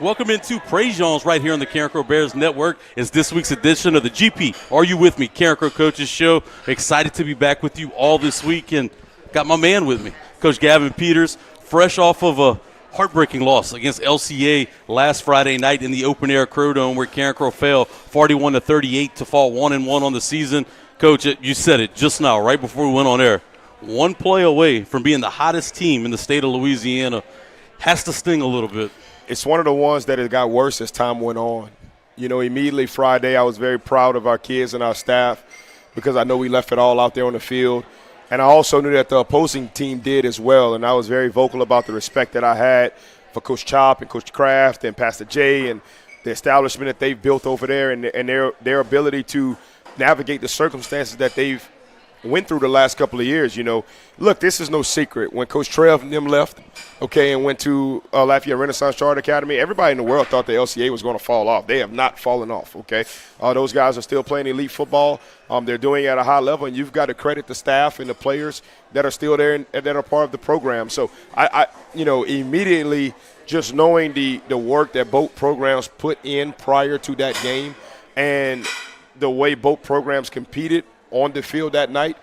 Welcome into Prejean's right here on the Carencro Bears Network. It's this week's edition of the GP Are You With Me Carencro Coaches Show. Excited to be back with you all this week, and got my man with me, Coach Gavin Peters, fresh off of a heartbreaking loss against LCA last Friday night in the open-air Crow Dome where Carencro fell 41-38 to fall 1-1 on the season. Coach, you said it just now, right before we went on air. One play away from being the hottest team in the state of Louisiana. Has to sting a little bit. It's one of the ones that it got worse as time went on. You know, immediately Friday I was very proud of our kids and our staff because I know we left it all out there on the field. And I also knew that the opposing team did as well, and I was very vocal about the respect that I had for Coach Chop and Coach Kraft and Pastor Jay and the establishment that they've built over there and their ability to navigate the circumstances that they've went through the last couple of years. You know, look, this is no secret. When Coach Trev and them left, okay, and went to Lafayette Renaissance Charter Academy, everybody in the world thought the LCA was going to fall off. They have not fallen off, okay? Those guys are still playing elite football. They're doing it at a high level, and you've got to credit the staff and the players that are still there and that are part of the program. So, I immediately just knowing the work that both programs put in prior to that game and the way both programs competed on the field that night,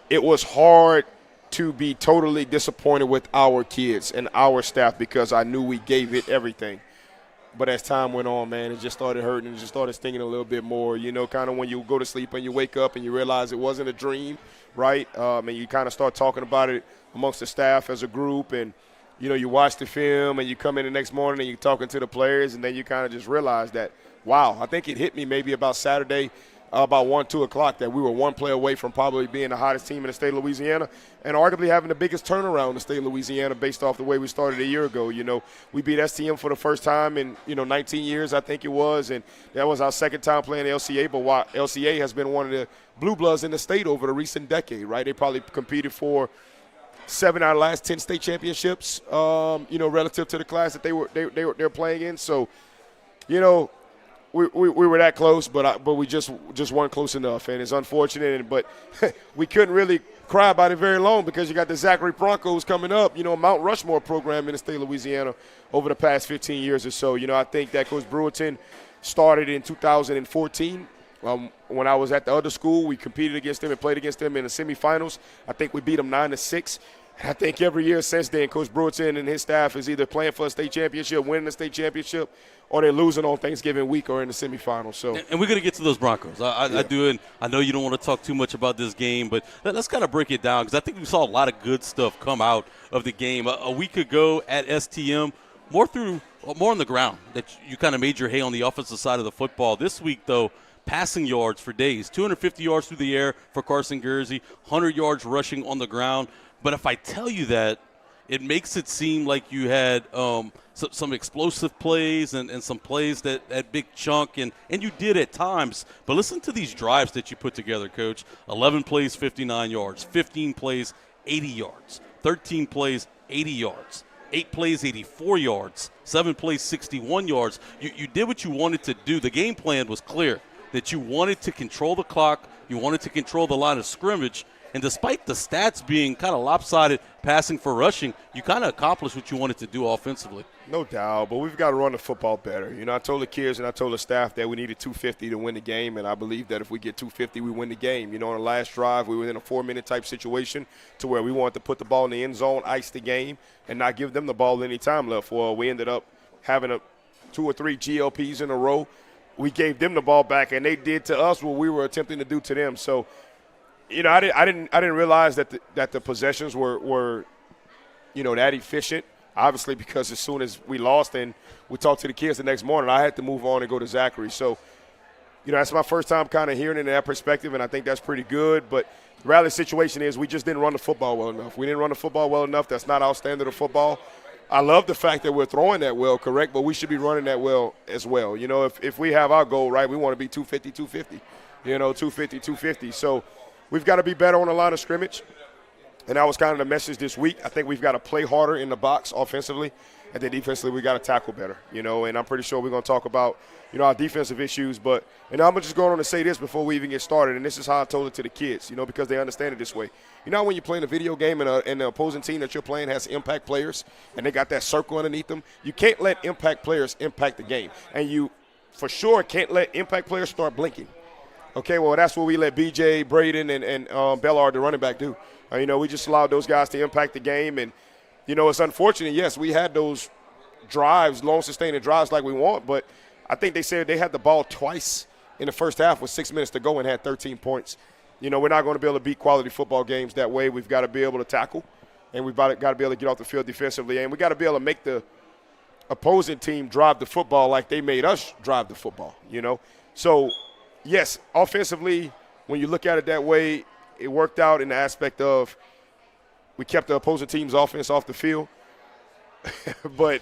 it was hard to be totally disappointed with our kids and our staff because I knew we gave it everything. But as time went on, man, it just started hurting and just started stinging a little bit more. You know, kind of when you go to sleep and you wake up and you realize it wasn't a dream, right? And you kind of start talking about it amongst the staff as a group, and, you know, you watch the film and you come in the next morning and you're talking to the players, and then you kind of just realize that, wow, I think it hit me maybe about Saturday about 1, 2 o'clock that we were one play away from probably being the hottest team in the state of Louisiana and arguably having the biggest turnaround in the state of Louisiana based off the way we started a year ago. You know, we beat STM for the first time in, 19 years, I think it was, and that was our second time playing the LCA, but while LCA has been one of the blue bloods in the state over the recent decade, right? They probably competed for 7 out of the last 10 state championships, relative to the class that they were playing in. So, we were that close, but we just weren't close enough, and it's unfortunate. But we couldn't really cry about it very long because you got the Zachary Broncos coming up, Mount Rushmore program in the state of Louisiana over the past 15 years or so. I think that Coach Brewerton started in 2014. When I was at the other school, we competed against them and played against them in the semifinals. I think we beat them 9-6. I think every year since then, Coach Brewerton and his staff is either playing for a state championship, winning a state championship, or they're losing on Thanksgiving week or in the semifinals. So, and we're going to get to those Broncos. I do, and I know you don't want to talk too much about this game, but let's kind of break it down because I think we saw a lot of good stuff come out of the game. A week ago at STM, more on the ground, that you kind of made your hay on the offensive side of the football. This week, though, passing yards for days, 250 yards through the air for Carson Guernsey, 100 yards rushing on the ground. But if I tell you that, it makes it seem like you had some explosive plays and some plays that big chunk, and you did at times. But listen to these drives that you put together, Coach. 11 plays, 59 yards. 15 plays, 80 yards. 13 plays, 80 yards. 8 plays, 84 yards. 7 plays, 61 yards. You did what you wanted to do. The game plan was clear, that you wanted to control the clock. You wanted to control the line of scrimmage. And despite the stats being kind of lopsided passing for rushing, you kind of accomplished what you wanted to do offensively. No doubt, but we've got to run the football better. I told the kids and I told the staff that we needed 250 to win the game, and I believe that if we get 250, we win the game. On the last drive, we were in a 4-minute type situation to where we wanted to put the ball in the end zone, ice the game, and not give them the ball any time left. Well, we ended up having 2 or 3 GLPs in a row. We gave them the ball back, and they did to us what we were attempting to do to them. So, I didn't realize that the possessions were that efficient. Obviously, because as soon as we lost and we talked to the kids the next morning, I had to move on and go to Zachary. So, that's my first time kind of hearing it in that perspective, and I think that's pretty good. But the reality situation is we just didn't run the football well enough. We didn't run the football well enough. That's not our standard of football. I love the fact that we're throwing that well, correct, but we should be running that well as well. If we have our goal right, we want to be 250, 250. So we've got to be better on the line of scrimmage. And that was kind of the message this week. I think we've got to play harder in the box offensively, and then defensively we got to tackle better, and I'm pretty sure we're going to talk about, our defensive issues. But, I'm just going on to say this before we even get started, and this is how I told it to the kids, because they understand it this way. When you're playing a video game and the opposing team that you're playing has impact players and they got that circle underneath them, you can't let impact players impact the game. And you, for sure, can't let impact players start blinking. Okay, well, that's what we let B.J., Braden, and Bellard, the running back, do. We just allowed those guys to impact the game. And, it's unfortunate. Yes, we had those drives, long sustaining drives like we want, but I think they said they had the ball twice in the first half with 6 minutes to go and had 13 points. We're not going to be able to beat quality football games that way. We've got to be able to tackle, and we've got to be able to get off the field defensively, and we got to be able to make the opposing team drive the football like they made us drive the football, So, yes, offensively, when you look at it that way, it worked out in the aspect of we kept the opposing team's offense off the field. But,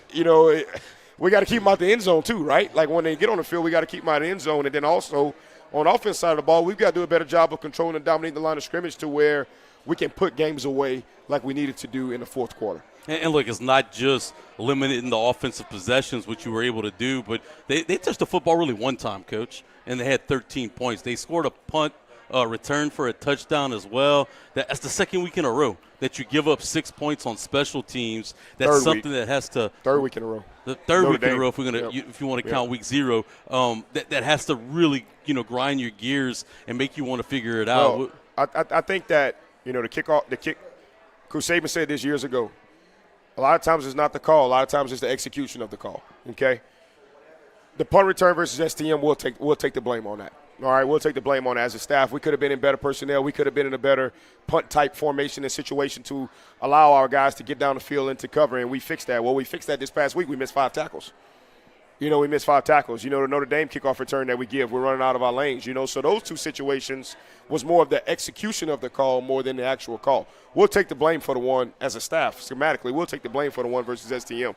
we got to keep them out the end zone too, right? Like when they get on the field, we got to keep them out of the end zone. And then also on the offense side of the ball, we've got to do a better job of controlling and dominating the line of scrimmage to where we can put games away like we needed to do in the fourth quarter. And look, it's not just limiting the offensive possessions, which you were able to do, but they touched the football really one time, Coach, and they had 13 points. They scored a punt return for a touchdown as well. That's the second week in a row that you give up 6 points on special teams. That's something that has to – Third week in a row. The third week in a row, if you want to count week 0, that has to really, grind your gears and make you want to figure it out. Well, I think that, the kick – Coach Saban said this years ago. A lot of times it's not the call. A lot of times it's the execution of the call, okay? The punt return versus STM, we'll take the blame on that. All right, we'll take the blame on it as a staff. We could have been in better personnel. We could have been in a better punt-type formation and situation to allow our guys to get down the field into cover, and we fixed that. Well, we fixed that this past week. We missed 5 tackles. We missed 5 tackles. The Notre Dame kickoff return that we give, we're running out of our lanes. So those two situations was more of the execution of the call more than the actual call. We'll take the blame for the one as a staff. Schematically, we'll take the blame for the one versus STM.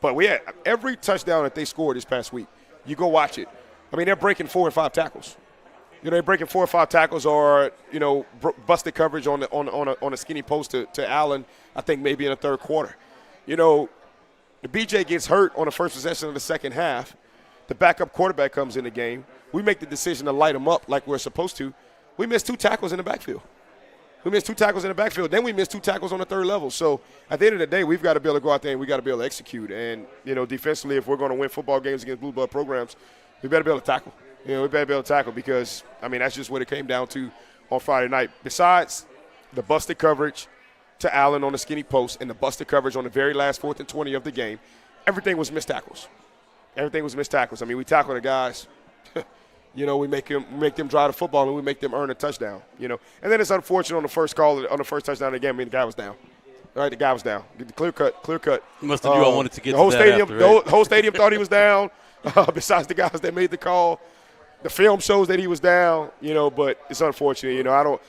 But we had every touchdown that they scored this past week. You go watch it. They're breaking 4 and 5 tackles. They're breaking 4 or 5 tackles or, busted coverage on a skinny post to Allen, I think maybe in the third quarter. The BJ gets hurt on the first possession of the second half. The backup quarterback comes in the game. We make the decision to light him up like we're supposed to. We missed 2 tackles in the backfield. Then we missed 2 tackles on the third level. So at the end of the day, we've got to be able to go out there and we've got to be able to execute. And, defensively, if we're going to win football games against blue blood programs, we better be able to tackle. We better be able to tackle because, that's just what it came down to on Friday night. Besides the busted coverage to Allen on the skinny post and the busted coverage on the very last 4th and 20 of the game, everything was missed tackles. We tackle the guys. We make them drive the football and we make them earn a touchdown. And then it's unfortunate on the first touchdown of the game. The guy was down. All right, the guy was down. Clear cut. You must have knew I wanted to get the whole to stadium. that after, right? The whole stadium thought he was down. Besides the guys that made the call, the film shows that he was down. But it's unfortunate. I don't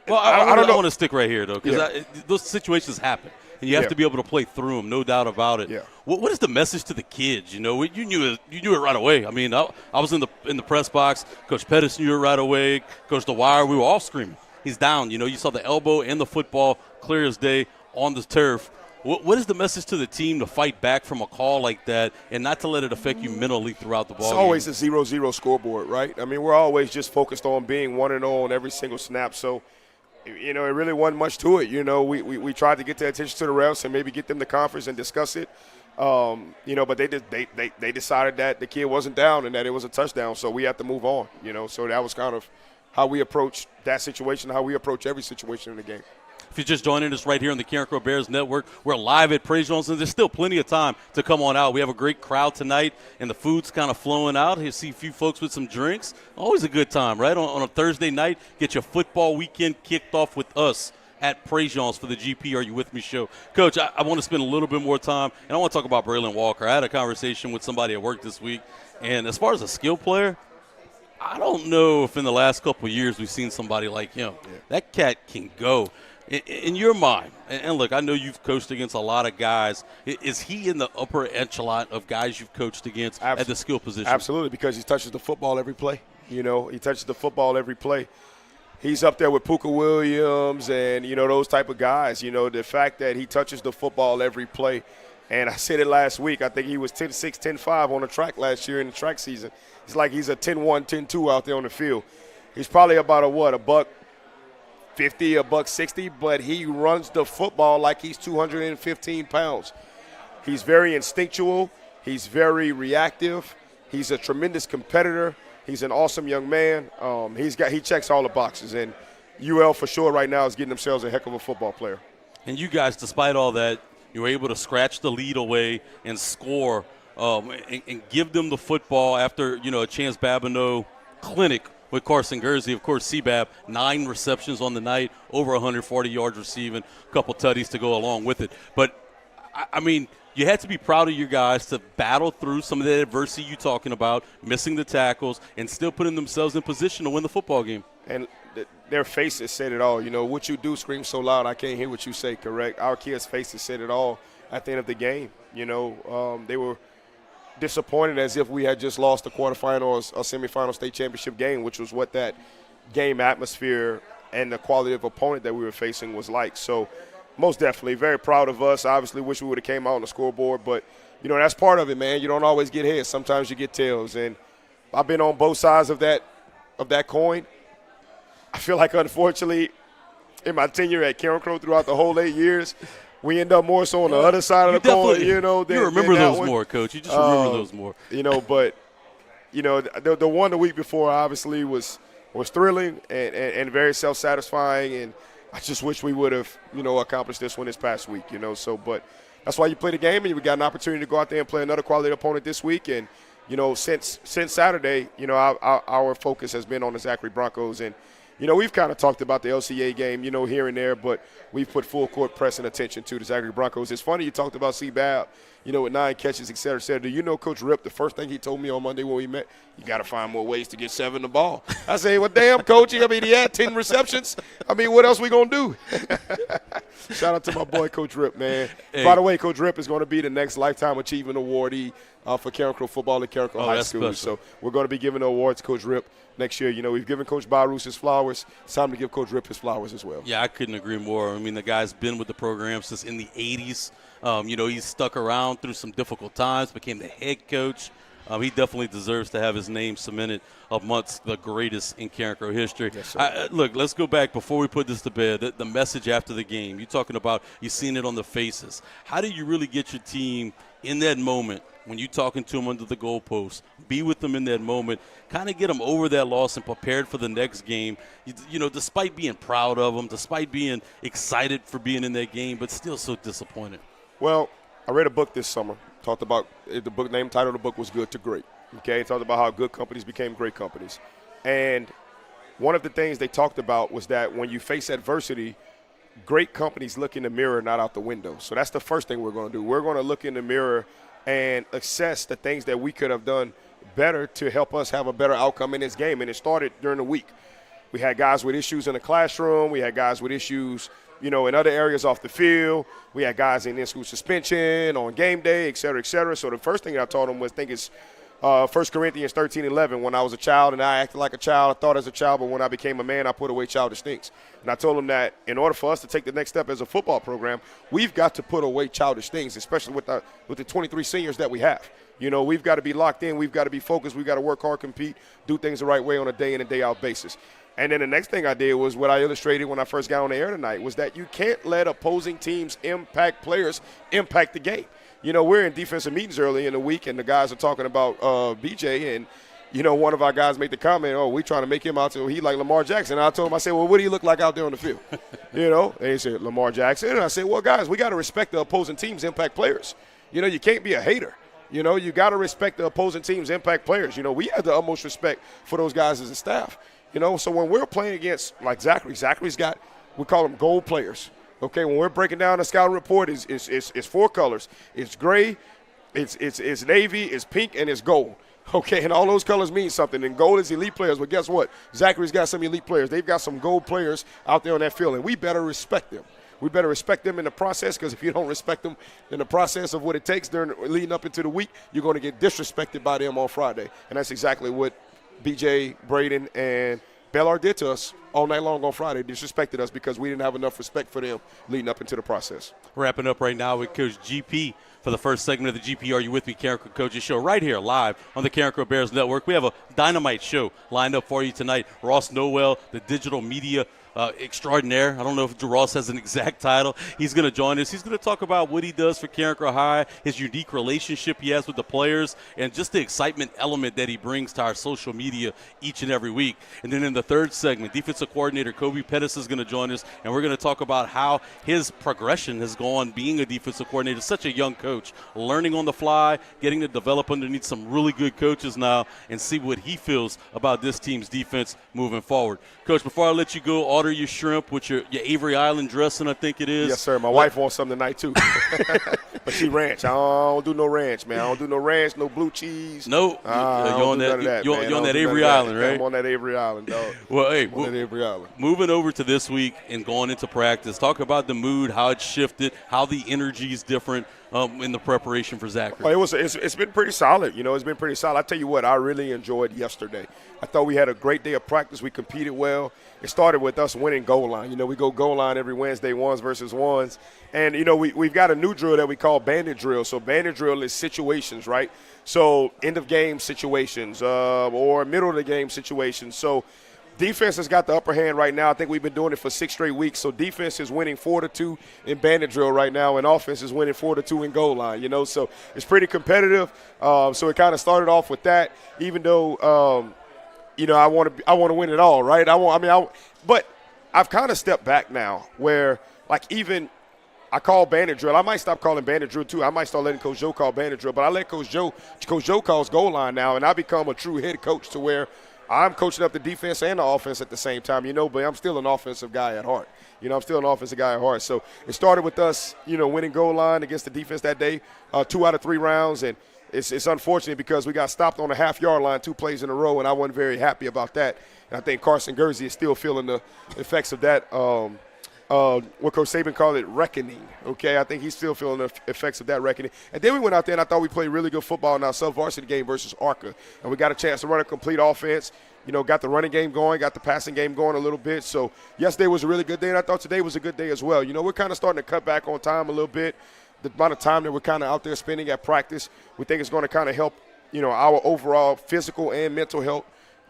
know. I want to stick right here though, because those situations happen. And you have to be able to play through them, no doubt about it. Yeah. What is the message to the kids? You knew it right away. I was in the press box. Coach Pettis knew it right away. Coach DeWire, we were all screaming. He's down. You saw the elbow and the football clear as day on the turf. What is the message to the team to fight back from a call like that and not to let it affect you mentally throughout the ball game? It's always a 0-0 scoreboard, right? We're always just focused on being 1-0 on every single snap. So, it really wasn't much to it. We tried to get the attention to the refs and maybe get them to conference and discuss it. But they decided that the kid wasn't down and that it was a touchdown, so we have to move on. So that was kind of how we approach that situation, how we approach every situation in the game. If you're just joining us right here on the Karen Crow Bears Network, we're live at Prejean, and there's still plenty of time to come on out. We have a great crowd tonight, and the food's kind of flowing out. You see a few folks with some drinks. Always a good time, right? On a Thursday night, get your football weekend kicked off with us at Prejean's for the GP Are You With Me show. Coach, I want to spend a little bit more time, and I want to talk about Braylon Walker. I had a conversation with somebody at work this week, and as far as a skill player, I don't know if in the last couple of years we've seen somebody like him. Yeah. That cat can go. In your mind, and look, I know you've coached against a lot of guys. Is he in the upper echelon of guys you've coached against at the skill position? Absolutely, because he touches the football every play. He touches the football every play. He's up there with Puka Williams and, those type of guys. The fact that he touches the football every play. And I said it last week. I think he was 10-6, 10-5 on the track last year in the track season. It's like he's a 10-1, 10-2 out there on the field. He's probably about a $150, $160, but he runs the football like he's 215 pounds. He's very instinctual. He's very reactive. He's a tremendous competitor. He's an awesome young man. He checks all the boxes, and UL for sure right now is getting themselves a heck of a football player. And you guys, despite all that, you were able to scratch the lead away and score and give them the football after, a Chance Babineau clinic with Carson Gursey. Of course, CBAB, 9 receptions on the night, over 140 yards receiving, a couple tutties to go along with it. But, I mean, you had to be proud of your guys to battle through some of the adversity you're talking about, missing the tackles, and still putting themselves in position to win the football game. And their faces said it all. What you do screams so loud I can't hear what you say, correct? Our kids' faces said it all at the end of the game. They were disappointed as if we had just lost a quarterfinal or a semifinal state championship game, which was what that game atmosphere and the quality of opponent that we were facing was like. So most definitely very proud of us. Obviously wish we would have came out on the scoreboard, but, that's part of it, man. You don't always get heads. Sometimes you get tails. And I've been on both sides of that coin. I feel like, unfortunately, in my tenure at Carencro throughout the whole 8 years, we end up more so on the other side of the coin, you remember those more, Coach. You just remember those more. But, the one the week before obviously was thrilling and very self-satisfying, and I just wish we would have, accomplished this one this past week, but that's why you play the game, and we got an opportunity to go out there and play another quality opponent this week. And, since Saturday, our focus has been on the Zachary Broncos. And, we've kind of talked about the LCA game, here and there, but we've put full court press and attention to the Zachary Broncos. It's funny you talked about C-Bab, with 9 catches, et cetera, et cetera. Do you know Coach Rip, the first thing he told me on Monday when we met, you got to find more ways to get 7 the ball. I say, well, damn, Coach. He had 10 receptions. What else we going to do? Shout out to my boy, Coach Rip, man. Hey. By the way, Coach Rip is going to be the next Lifetime Achievement Awardee for Carencro football at Carencro High School. Special. So we're going to be giving the awards to Coach Rip next year. We've given Coach Barus his flowers. It's time to give Coach Rip his flowers as well. Yeah, I couldn't agree more. The guy's been with the program since in the 80s. He's stuck around through some difficult times, became the head coach. He definitely deserves to have his name cemented amongst the greatest in Carencro history. Yes, sir. Look, let's go back before we put this to bed. The message after the game, you're talking about, you've seen it on the faces. How do you really get your team in that moment when you're talking to them under the goalpost, be with them in that moment, kind of get them over that loss and prepared for the next game, despite being proud of them, despite being excited for being in that game, but still so disappointed? Well, I read a book this summer. Talked about the book, name, title of the book was Good to Great. Okay, it talked about how good companies became great companies. And one of the things they talked about was that when you face adversity, great companies look in the mirror, not out the window. So that's the first thing we're going to do. We're going to look in the mirror and assess the things that we could have done better to help us have a better outcome in this game. And it started during the week. We had guys with issues in the classroom. We had guys with issues, in other areas off the field. We had guys in in-school suspension, on game day, et cetera, et cetera. So the first thing I told them was, it's 1 Corinthians 13:11. When I was a child and I acted like a child, I thought as a child, but when I became a man, I put away childish things. And I told them that in order for us to take the next step as a football program, we've got to put away childish things, especially with the 23 seniors that we have. We've got to be locked in. We've got to be focused. We've got to work hard, compete, do things the right way on a day in and day out basis. And then the next thing I did was what I illustrated when I first got on the air tonight, was that you can't let opposing teams impact players impact the game. We're in defensive meetings early in the week, and the guys are talking about BJ, and, one of our guys made the comment, we trying to make him out to he like Lamar Jackson. And I told him, I said, well, what do you look like out there on the field? And he said, Lamar Jackson. And I said, well, guys, we got to respect the opposing teams impact players. You can't be a hater. You got to respect the opposing teams impact players. We have the utmost respect for those guys as a staff. So when we're playing against, like Zachary's got, we call them gold players. Okay, when we're breaking down the scouting report, it's 4 colors. It's gray, it's navy, it's pink, and it's gold. Okay, and all those colors mean something. And gold is elite players. But guess what? Zachary's got some elite players. They've got some gold players out there on that field, and we better respect them. We better respect them in the process, because if you don't respect them in the process of what it takes leading up into the week, you're going to get disrespected by them on Friday. And that's exactly what BJ, Braden, and Bellard did to us all night long on Friday. Disrespected us because we didn't have enough respect for them leading up into the process. Wrapping up right now with Coach GP for the first segment of the GP Are You With Me Carencro Coaches Show right here live on the Carencro Bears Network. We have a dynamite show lined up for you tonight. Ross Noel, the digital media extraordinaire. I don't know if Ross has an exact title. He's going to join us. He's going to talk about what he does for Carencro High, his unique relationship he has with the players, and just the excitement element that he brings to our social media each and every week. And then in the third segment, defensive coordinator Kobie Pettis is going to join us, and we're going to talk about how his progression has gone being a defensive coordinator, such a young coach, learning on the fly, getting to develop underneath some really good coaches now, and see what he feels about this team's defense moving forward. Coach, before I let you go, order your shrimp with your Avery Island dressing, I think it is. Yes, sir. My wife wants some tonight, too. But she ranch. I don't do no ranch, man. I don't do no ranch, no blue cheese. No. You're on that Avery Island, right? I'm on that Avery Island, dog. Well, hey, that Avery Island. Moving over to this week and going into practice, talk about the mood, how it shifted, how the energy is different in the preparation for Zachary. Well, it's been pretty solid. It's been pretty solid. I tell you what, I really enjoyed yesterday. I thought we had a great day of practice. We competed well. It started with us winning goal line. We go goal line every Wednesday, ones versus ones. And, we've got a new drill that we call bandit drill. So bandit drill is situations, right? So end of game situations or middle of the game situations. So defense has got the upper hand right now. I think we've been doing it for 6 straight weeks. So defense is winning 4-2 in bandit drill right now, and offense is winning 4-2 in goal line. So it's pretty competitive. So it kind of started off with that, even though I want to win it all, right? But I've kind of stepped back now, where even I call bandit drill. I might stop calling bandit drill too. I might start letting Coach Joe call bandit drill, but I let Coach Joe calls goal line now, and I become a true head coach to where I'm coaching up the defense and the offense at the same time, but I'm still an offensive guy at heart. I'm still an offensive guy at heart. So it started with us, winning goal line against the defense that day, 2 out of 3 rounds. And it's unfortunate because we got stopped on the half-yard line 2 plays in a row, and I wasn't very happy about that. And I think Carson Gursey is still feeling the effects of that, what Coach Saban called it, reckoning. Okay, I think he's still feeling the effects of that reckoning. And then we went out there, and I thought we played really good football in our sub-varsity game versus Arca. And we got a chance to run a complete offense. Got the running game going, got the passing game going a little bit. So yesterday was a really good day, and I thought today was a good day as well. We're kind of starting to cut back on time a little bit. The amount of time that we're kind of out there spending at practice, we think it's going to kind of help, our overall physical and mental health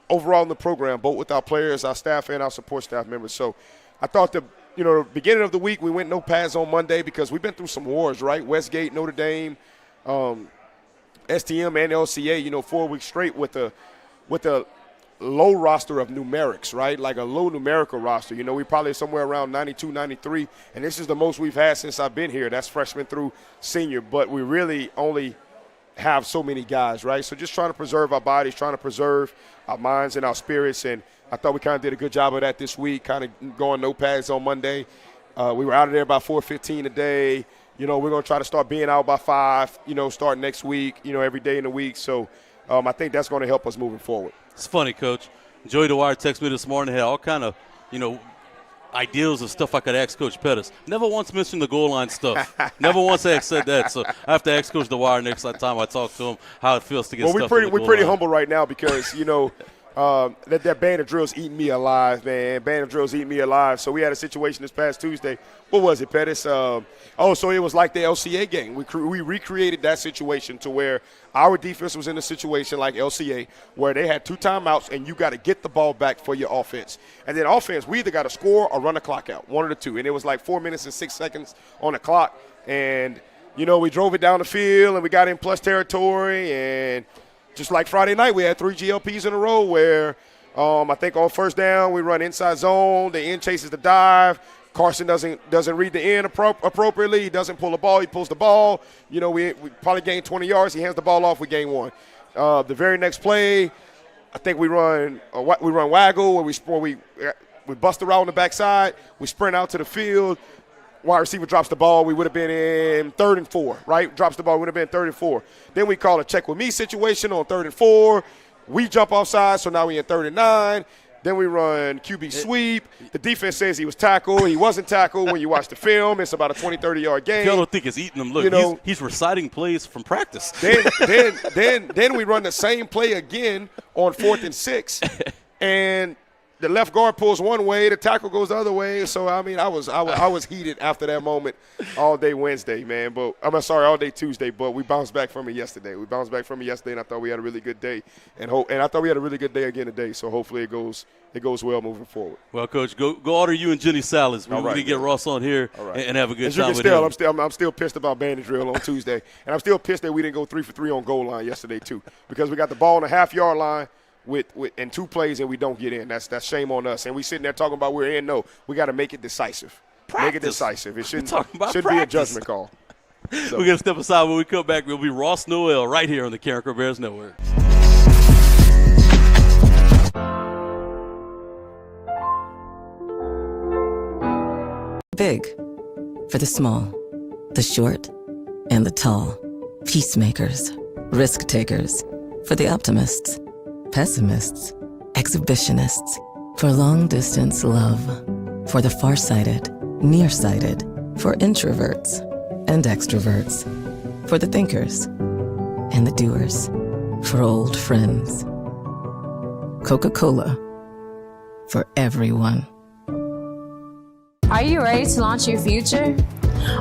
overall in the program, both with our players, our staff, and our support staff members. So I thought the beginning of the week we went no pads on Monday because we've been through some wars, right? Westgate, Notre Dame, STM, and LCA, 4 weeks straight with a low roster of numerics, right? Like a low numerical roster. We probably somewhere around 92, 93, and this is the most we've had since I've been here. That's freshman through senior, but we really only have so many guys, right? So just trying to preserve our bodies, trying to preserve our minds and our spirits, and I thought we kind of did a good job of that this week, kind of going no pads on Monday. We were out of there by 4:15 a day. We're going to try to start being out by 5, start next week, every day in the week. So I think that's going to help us moving forward. It's funny, Coach. Joey DeWire texted me this morning, had all kind of, ideas of stuff I could ask Coach Pettis. Never once mentioned the goal line stuff. Never once said that. So I have to ask Coach DeWire next time I talk to him how it feels to get stuff. We're pretty humble right now because, that bandit drill's eating me alive, man. Bandit drill's eating me alive. So we had a situation this past Tuesday. What was it, Pettis? So it was like the LCA game. We recreated that situation to where our defense was in a situation like LCA where they had 2 timeouts and you got to get the ball back for your offense. And then offense, we either got to score or run the clock out, one of the two. And it was like 4 minutes and 6 seconds on the clock. And, we drove it down the field and we got in plus territory. And just like Friday night, we had 3 GLPs in a row where I think on first down we run inside zone. The end chases the dive. Carson doesn't read the end appropriately. He doesn't pull the ball. He pulls the ball. We probably gain 20 yards. He hands the ball off. We gain 1. The very next play, I think we run waggle where we bust the route on the backside. We sprint out to the field. Wide receiver drops the ball. We would have been in 3rd and 4, right? Drops the ball. Would have been 3rd and 4. Then we call a check with me situation on 3rd and 4. We jump offside, so now we in 3rd and 9. Then we run QB sweep. The defense says he was tackled. He wasn't tackled. When you watch the film, it's about a 20, 30-yard game. Y'all don't think it's eating them. Look, he's reciting plays from practice. Then we run the same play again on 4th and 6. And the left guard pulls one way, the tackle goes the other way. So, I mean, I was heated after that moment all day Wednesday, man. But all day Tuesday. But we bounced back from it yesterday. And I thought we had a really good day. And I thought we had a really good day again today. So, hopefully it goes well moving forward. Well, Coach, go order you and Jenny salads. We need to get Ross on here and have a good time with him. I'm still pissed about bandage drill on Tuesday. And I'm still pissed that we didn't go 3 for 3 on goal line yesterday, too. Because we got the ball on the half-yard line in 2 plays and we don't get in. That's shame on us. And we sitting there talking about we're in. No, we got to make it decisive. Practice. Make it decisive. It shouldn't be a judgment call. So. We're going to step aside. When we come back, we'll be Ross Noel right here on the Karen Crow Bears Network. Big for the small, the short, and the tall. Peacemakers, risk takers, for the optimists, pessimists, exhibitionists, for long distance love, for the farsighted, nearsighted, for introverts and extroverts, for the thinkers and the doers, for old friends. Coca-Cola, for everyone. Are you ready to launch your future?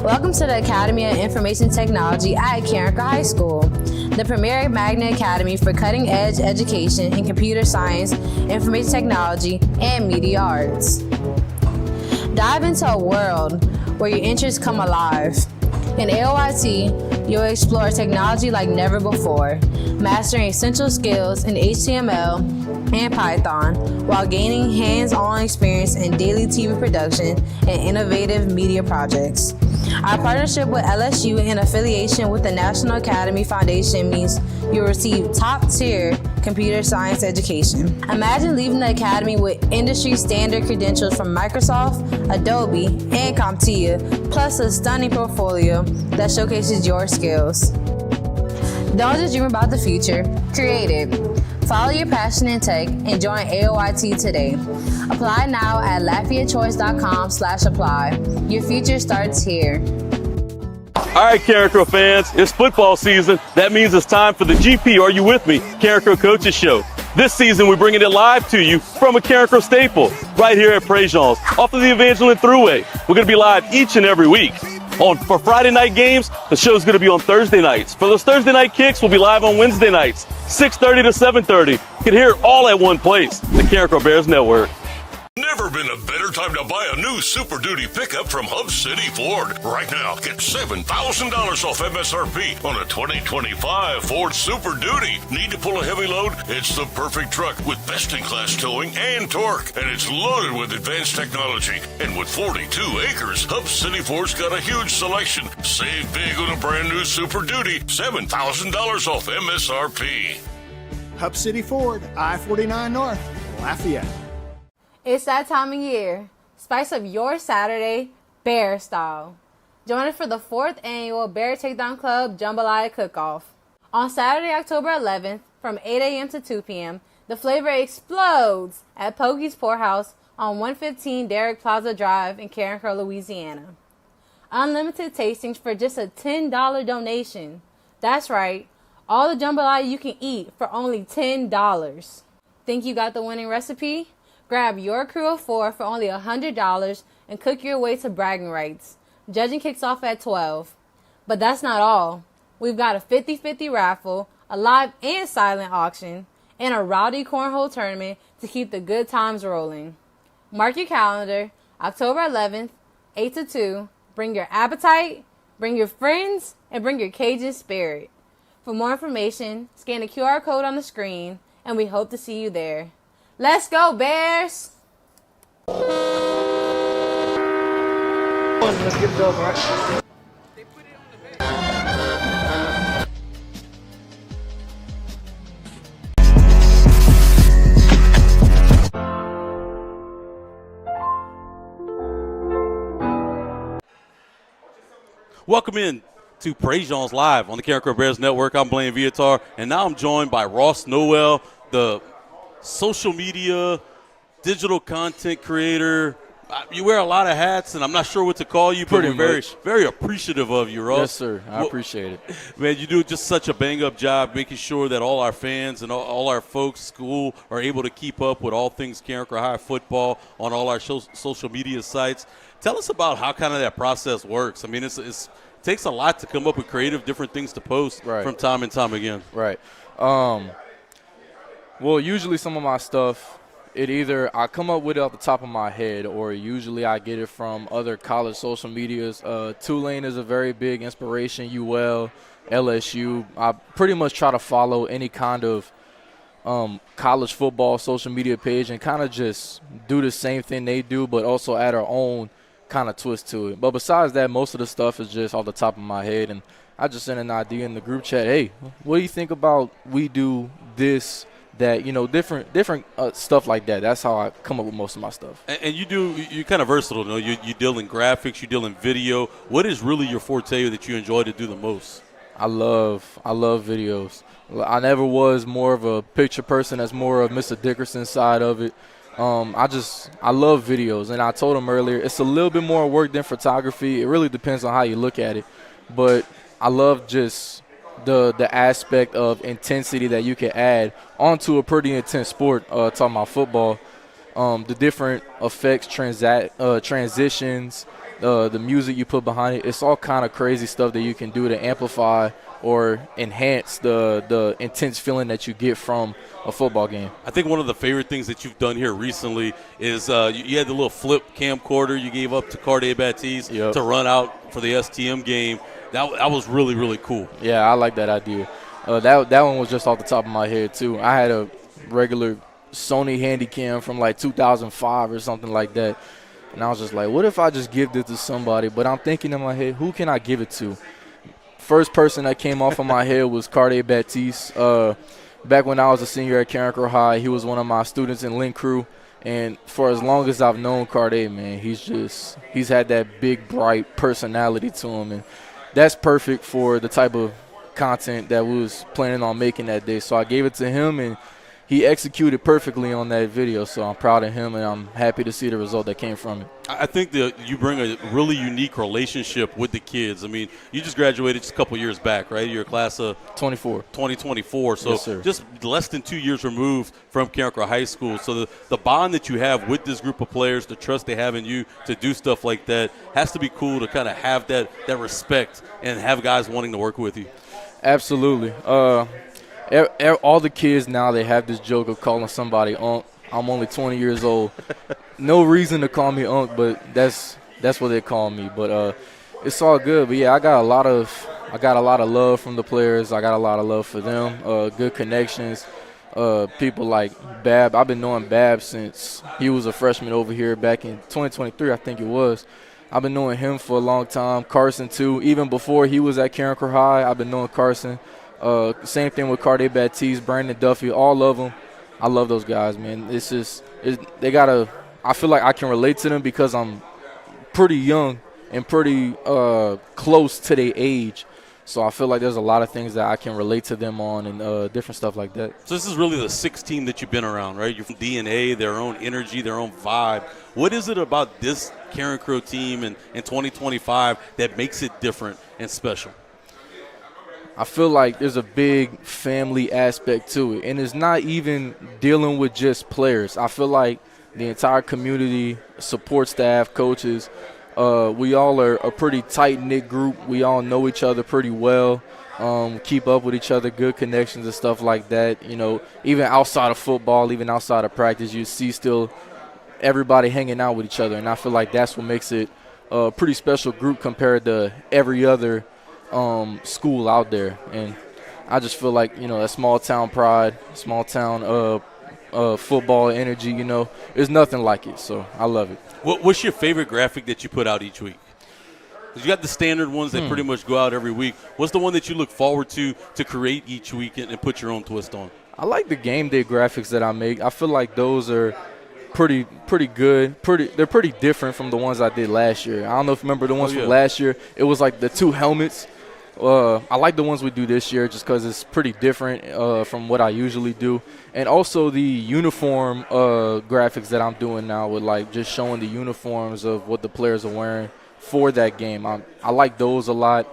Welcome to the Academy of Information Technology at Karen Crow High School, the premier magnet academy for cutting-edge education in computer science, information technology, and media arts. Dive into a world where your interests come alive. In AOIT, you'll explore technology like never before, mastering essential skills in HTML and Python while gaining hands-on experience in daily TV production and innovative media projects. Our partnership with LSU and affiliation with the National Academy Foundation means you'll receive top-tier computer science education. Imagine leaving the academy with industry-standard credentials from Microsoft, Adobe, and CompTIA, plus a stunning portfolio that showcases your skills. Don't just dream about the future, create it. Follow your passion in tech and join AOIT today. Apply now at LafayetteChoice.com/apply. Your future starts here. All right, Karen Crow fans, it's football season. That means it's time for the GP Are You With Me? Karen Crow Coaches Show. This season, we're bringing it live to you from a Karen Crow staple right here at Prejean's off of the Evangeline Thruway. We're going to be live each and every week. For Friday night games, the show's going to be on Thursday nights. For those Thursday night kicks, we'll be live on Wednesday nights, 6:30 to 7:30. You can hear it all at one place, the Karen Crow Bears Network. Never been a better time to buy a new Super Duty pickup from Hub City Ford. Right now, get $7,000 off MSRP on a 2025 Ford Super Duty. Need to pull a heavy load? It's the perfect truck with best-in-class towing and torque. And it's loaded with advanced technology. And with 42 acres, Hub City Ford's got a huge selection. Save big on a brand new Super Duty. $7,000 off MSRP. Hub City Ford, I-49 North, Lafayette. It's that time of year. Spice up your Saturday Bear style. Join us for the 4th annual Bear Takedown Club Jambalaya Cook-Off. On Saturday, October 11th, from 8 a.m. to 2 p.m., the flavor explodes at Pokey's Poorhouse on 115 Derrick Plaza Drive in Karen Crow, Louisiana. Unlimited tastings for just a $10 donation. That's right, all the jambalaya you can eat for only $10. Think you got the winning recipe? Grab your crew of 4 for only $100 and cook your way to bragging rights. Judging kicks off at 12. But that's not all. We've got a 50-50 raffle, a live and silent auction, and a rowdy cornhole tournament to keep the good times rolling. Mark your calendar, October 11th, 8 to 2. Bring your appetite, bring your friends, and bring your Cajun spirit. For more information, scan the QR code on the screen, and we hope to see you there. Let's go, Bears! Let's get it over, right? Welcome in to Prejean's Live on the Karen Crow Bears Network. I'm Blaine Viatar, and now I'm joined by Ross Noel, the social media, digital content creator, You wear a lot of hats, and I'm not sure what to call you, but Pretty we're very, much. very appreciative of you, Ross. Yes, sir. I appreciate it. Man, you do just such a bang-up job making sure that all our fans and all our folks, school, are able to keep up with all things Carencro High football on all our social media sites. Tell us about how kind of that process works. I mean, it takes a lot to come up with creative, different things to post from time and time again. Right. Well, usually some of my stuff, it either I come up with it off the top of my head, or usually I get it from other college social medias. Tulane is a very big inspiration, UL, LSU. I pretty much try to follow any kind of college football social media page and kind of just do the same thing they do, but also add our own kind of twist to it. But besides that, most of the stuff is just off the top of my head, and I just sent an idea in the group chat. Hey, what do you think about we do this, that, different stuff like that. That's how I come up with most of my stuff. And you're kind of versatile. You deal in graphics, you deal in video. What is really your forte that you enjoy to do the most? I love videos. I never was more of a picture person. That's more of Mr. Dickerson's side of it. I love videos, and I told him earlier, it's a little bit more work than photography. It really depends on how you look at it, but I love just the aspect of intensity that you can add onto a pretty intense sport, talking about football. The different effects, transitions, the music you put behind it, it's all kind of crazy stuff that you can do to amplify or enhance the intense feeling that you get from a football game. I think one of the favorite things that you've done here recently is you had the little flip camcorder you gave up to Cobie Pettis to run out for the STM game. That was really, really cool. Yeah, I like that idea. That one was just off the top of my head, too. I had a regular Sony Handycam from like 2005 or something like that. And I was just like, what if I just give this to somebody? But I'm thinking in my head, who can I give it to? First person that came off of my head was Cobie Pettis. Back when I was a senior at Carencro High, he was one of my students in Link Crew. And for as long as I've known Cobie, man, he's had that big, bright personality to him. And that's perfect for the type of content that we was planning on making that day. So I gave it to him, and he executed perfectly on that video. So I'm proud of him, and I'm happy to see the result that came from it. I think that you bring a really unique relationship with the kids. I mean, you just graduated just a couple years back, right? You're a class of 2024. So yes, just less than 2 years removed from Carencro High School. So the bond that you have with this group of players, the trust they have in you to do stuff like that, has to be cool to kind of have that respect and have guys wanting to work with you. Absolutely. All the kids now, they have this joke of calling somebody Unc. I'm only 20 years old. No reason to call me Unc, but that's what they call me. But it's all good. But yeah, I got a lot of love from the players. I got a lot of love for them. Good connections. People like Bab. I've been knowing Bab since he was a freshman over here back in 2023, I think it was. I've been knowing him for a long time. Carson too. Even before he was at Carencro High, I've been knowing Carson. Same thing with Cobie Pettis, Brandon Duffy, all of them. I love those guys, man. I feel like I can relate to them because I'm pretty young and pretty close to their age. So I feel like there's a lot of things that I can relate to them on and different stuff like that. So this is really the sixth team that you've been around, right? Your DNA, their own energy, their own vibe. What is it about this Carencro team in 2025 that makes it different and special? I feel like there's a big family aspect to it, and it's not even dealing with just players. I feel like the entire community, support staff, coaches, we all are a pretty tight-knit group. We all know each other pretty well, keep up with each other, good connections and stuff like that. Even outside of football, even outside of practice, you see still everybody hanging out with each other, and I feel like that's what makes it a pretty special group compared to every other school out there. And I just feel like, that small town pride, small town football energy, there's nothing like it. So I love it. What's your favorite graphic that you put out each week? Because you got the standard ones that pretty much go out every week. What's the one that you look forward to create each week and put your own twist on? I like the game day graphics that I make. I feel like those are pretty good. They're pretty different from the ones I did last year. I don't know if you remember the ones from last year. It was like the two helmets. I like the ones we do this year just because it's pretty different from what I usually do. And also the uniform graphics that I'm doing now with like just showing the uniforms of what the players are wearing for that game. I like those a lot.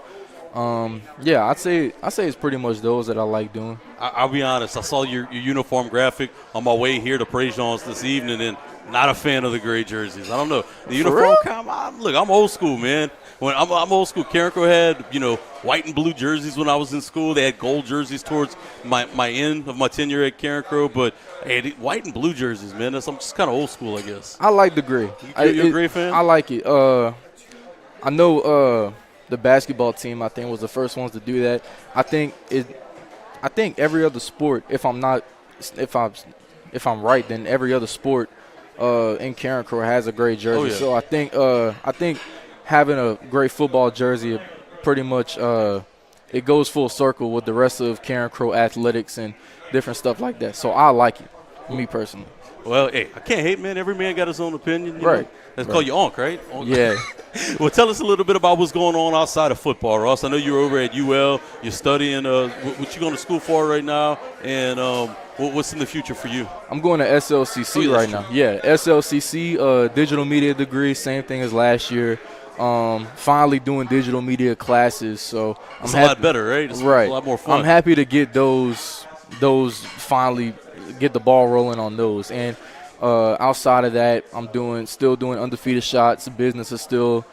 Yeah, I'd say it's pretty much those that I like doing. I'll be honest. I saw your uniform graphic on my way here to Prejean's this evening, and not a fan of the gray jerseys. I don't know. The uniform, look, I'm old school, man. When I'm old school. Carencro had, white and blue jerseys when I was in school. They had gold jerseys towards my end of my tenure at Carencro, but hey, white and blue jerseys, man. I'm just kind of old school, I guess. I like the gray. You're a gray fan? I like it. I know the basketball team, I think, was the first ones to do that. I think every other sport, if I'm right, then every other sport in Carencro has a gray jersey. Oh, yeah. So I think having a gray football jersey pretty much it goes full circle with the rest of Carencro athletics and different stuff like that. So I like it, me personally. Well, hey, I can't hate, man. Every man got his own opinion. Right. Let's call you Onk, right? Onk. Yeah. Well, tell us a little bit about what's going on outside of football, Ross. I know you're over at UL. You're studying. What you going to school for right now? And what's in the future for you? I'm going to SLCC right now. Yeah, SLCC, digital media degree, same thing as last year. Finally doing digital media classes. So it's a lot better, right? It's right. A lot more fun. I'm happy to get those finally get the ball rolling on those. And outside of that, I'm still doing undefeated shots. Business is still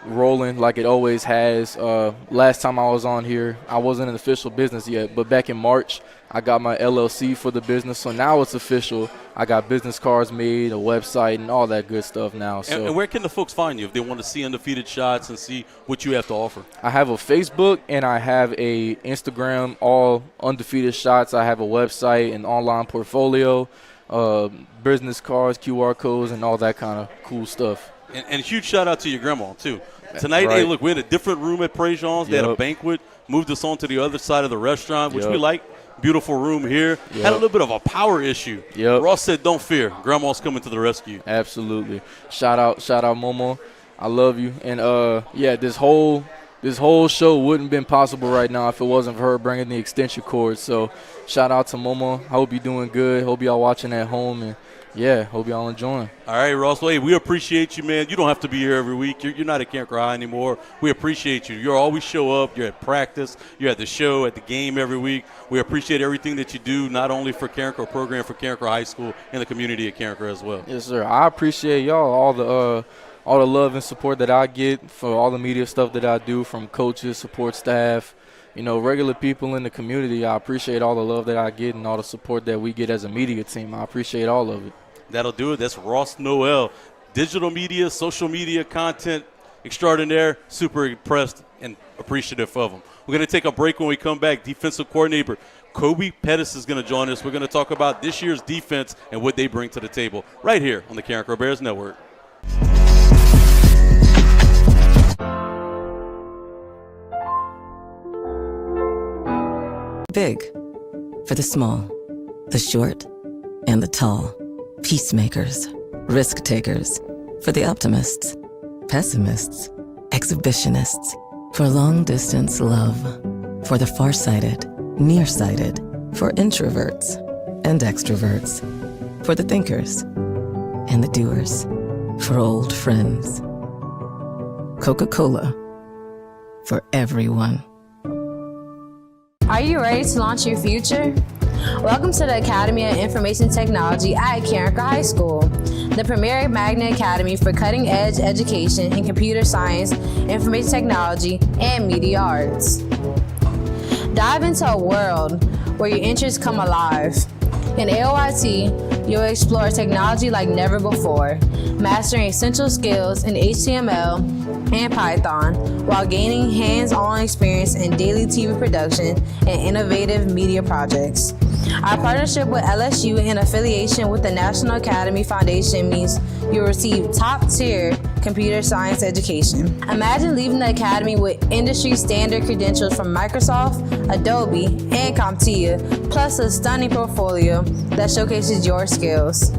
rolling like it always has. Last time I was on here, I wasn't in official business yet, but back in March, I got my LLC for the business. So now it's official. I got business cards made, a website, and all that good stuff now. So and where can the folks find you if they want to see undefeated shots and see what you have to offer? I have a Facebook and I have a Instagram, all undefeated shots. I have a website, an online portfolio, business cards, QR codes, and all that kind of cool stuff. And a huge shout out to your grandma too. Tonight, right. Hey, look, we're in a different room at Prejean's. They had a banquet, moved us on to the other side of the restaurant, which we like. Beautiful room here. Had a little bit of a power issue. Ross said, "Don't fear, Grandma's coming to the rescue." Absolutely. Shout out, Momo. I love you. And this whole show wouldn't have been possible right now if it wasn't for her bringing the extension cord. So shout out to Momo. I hope you're doing good. Hope y'all watching at home, and hope y'all enjoying. All right, Ross. Well, hey, we appreciate you, man. You don't have to be here every week. You're not at Carencro High anymore. We appreciate you. You always show up. You're at practice. You're at the show, at the game every week. We appreciate everything that you do, not only for Carencro program, for Carencro High School and the community at Carencro as well. Yes, sir. I appreciate y'all, all the love and support that I get for all the media stuff that I do, from coaches, support staff, regular people in the community. I appreciate all the love that I get and all the support that we get as a media team. I appreciate all of it. That'll do it. That's Ross Noel, digital media, social media content extraordinaire. Super impressed and appreciative of him. We're going to take a break. When we come back, defensive coordinator Kobie Pettis is going to join us. We're going to talk about this year's defense and what they bring to the table right here on the Carencro Bears Network. Big for the small, the short, and the tall. Peacemakers, risk takers, for the optimists, pessimists, exhibitionists, for long distance love, for the farsighted, nearsighted, for introverts and extroverts, for the thinkers and the doers, for old friends. Coca-Cola, for everyone. Are you ready to launch your future? Welcome to the Academy of Information Technology at Carencro High School, the premier magnet academy for cutting-edge education in computer science, information technology, and media arts. Dive into a world where your interests come alive. In AOIT, you'll explore technology like never before, mastering essential skills in HTML and Python while gaining hands-on experience in daily TV production and innovative media projects. Our partnership with LSU and affiliation with the National Academy Foundation means you'll receive top-tier computer science education. Imagine leaving the academy with industry-standard credentials from Microsoft, Adobe, and CompTIA, plus a stunning portfolio that showcases your skills.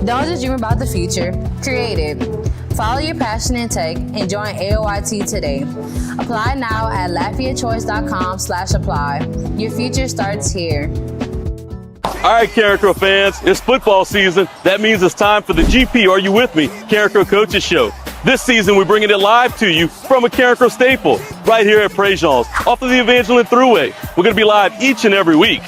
Don't just dream about the future, create it. Follow your passion in tech and join AOIT today. Apply now at LafayetteChoice.com/apply. Your future starts here. All right, Carencro fans, it's football season. That means it's time for the GP Are You With Me? Carencro Coaches Show. This season, we're bringing it live to you from a Carencro staple right here at Prejean's off of the Evangeline Thruway. We're going to be live each and every week.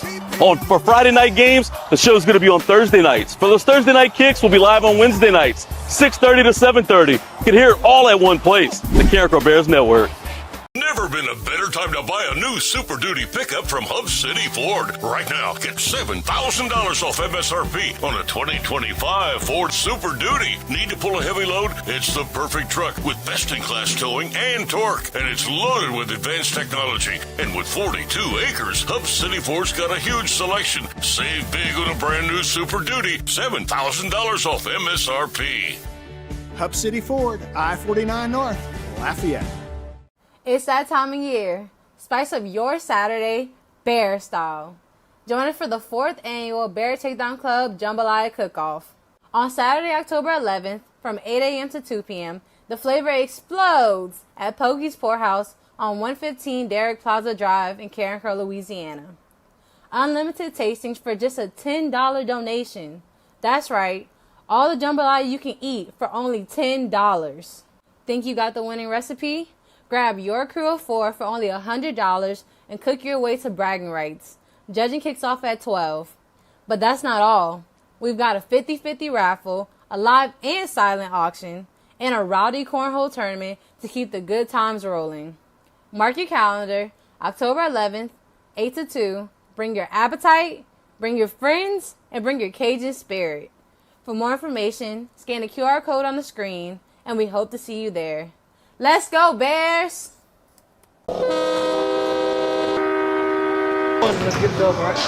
For Friday night games, the show's going to be on Thursday nights. For those Thursday night kicks, we'll be live on Wednesday nights, 6:30 to 7:30. You can hear it all at one place, the Carencro Bears Network. Never been a better time to buy a new Super Duty pickup from Hub City Ford. Right now, get $7,000 off MSRP on a 2025 Ford Super Duty. Need to pull a heavy load? It's the perfect truck with best-in-class towing and torque. And it's loaded with advanced technology. And with 42 acres, Hub City Ford's got a huge selection. Save big on a brand new Super Duty. $7,000 off MSRP. Hub City Ford, I-49 North, Lafayette. It's that time of year. Spice up your Saturday Bear style. Join us for the 4th annual Bear Takedown Club Jambalaya Cook-Off. On Saturday, October 11th, from 8 a.m. to 2 p.m., the flavor explodes at Pokey's Poorhouse on 115 Derrick Plaza Drive in Carencro, Louisiana. Unlimited tastings for just a $10 donation. That's right, all the jambalaya you can eat for only $10. Think you got the winning recipe? Grab your crew of 4 for only $100 and cook your way to bragging rights. Judging kicks off at 12. But that's not all. We've got a 50-50 raffle, a live and silent auction, and a rowdy cornhole tournament to keep the good times rolling. Mark your calendar, October 11th, 8 to 2. Bring your appetite, bring your friends, and bring your Cajun spirit. For more information, scan the QR code on the screen, and we hope to see you there. Let's go, Bears! Let's get it over, right?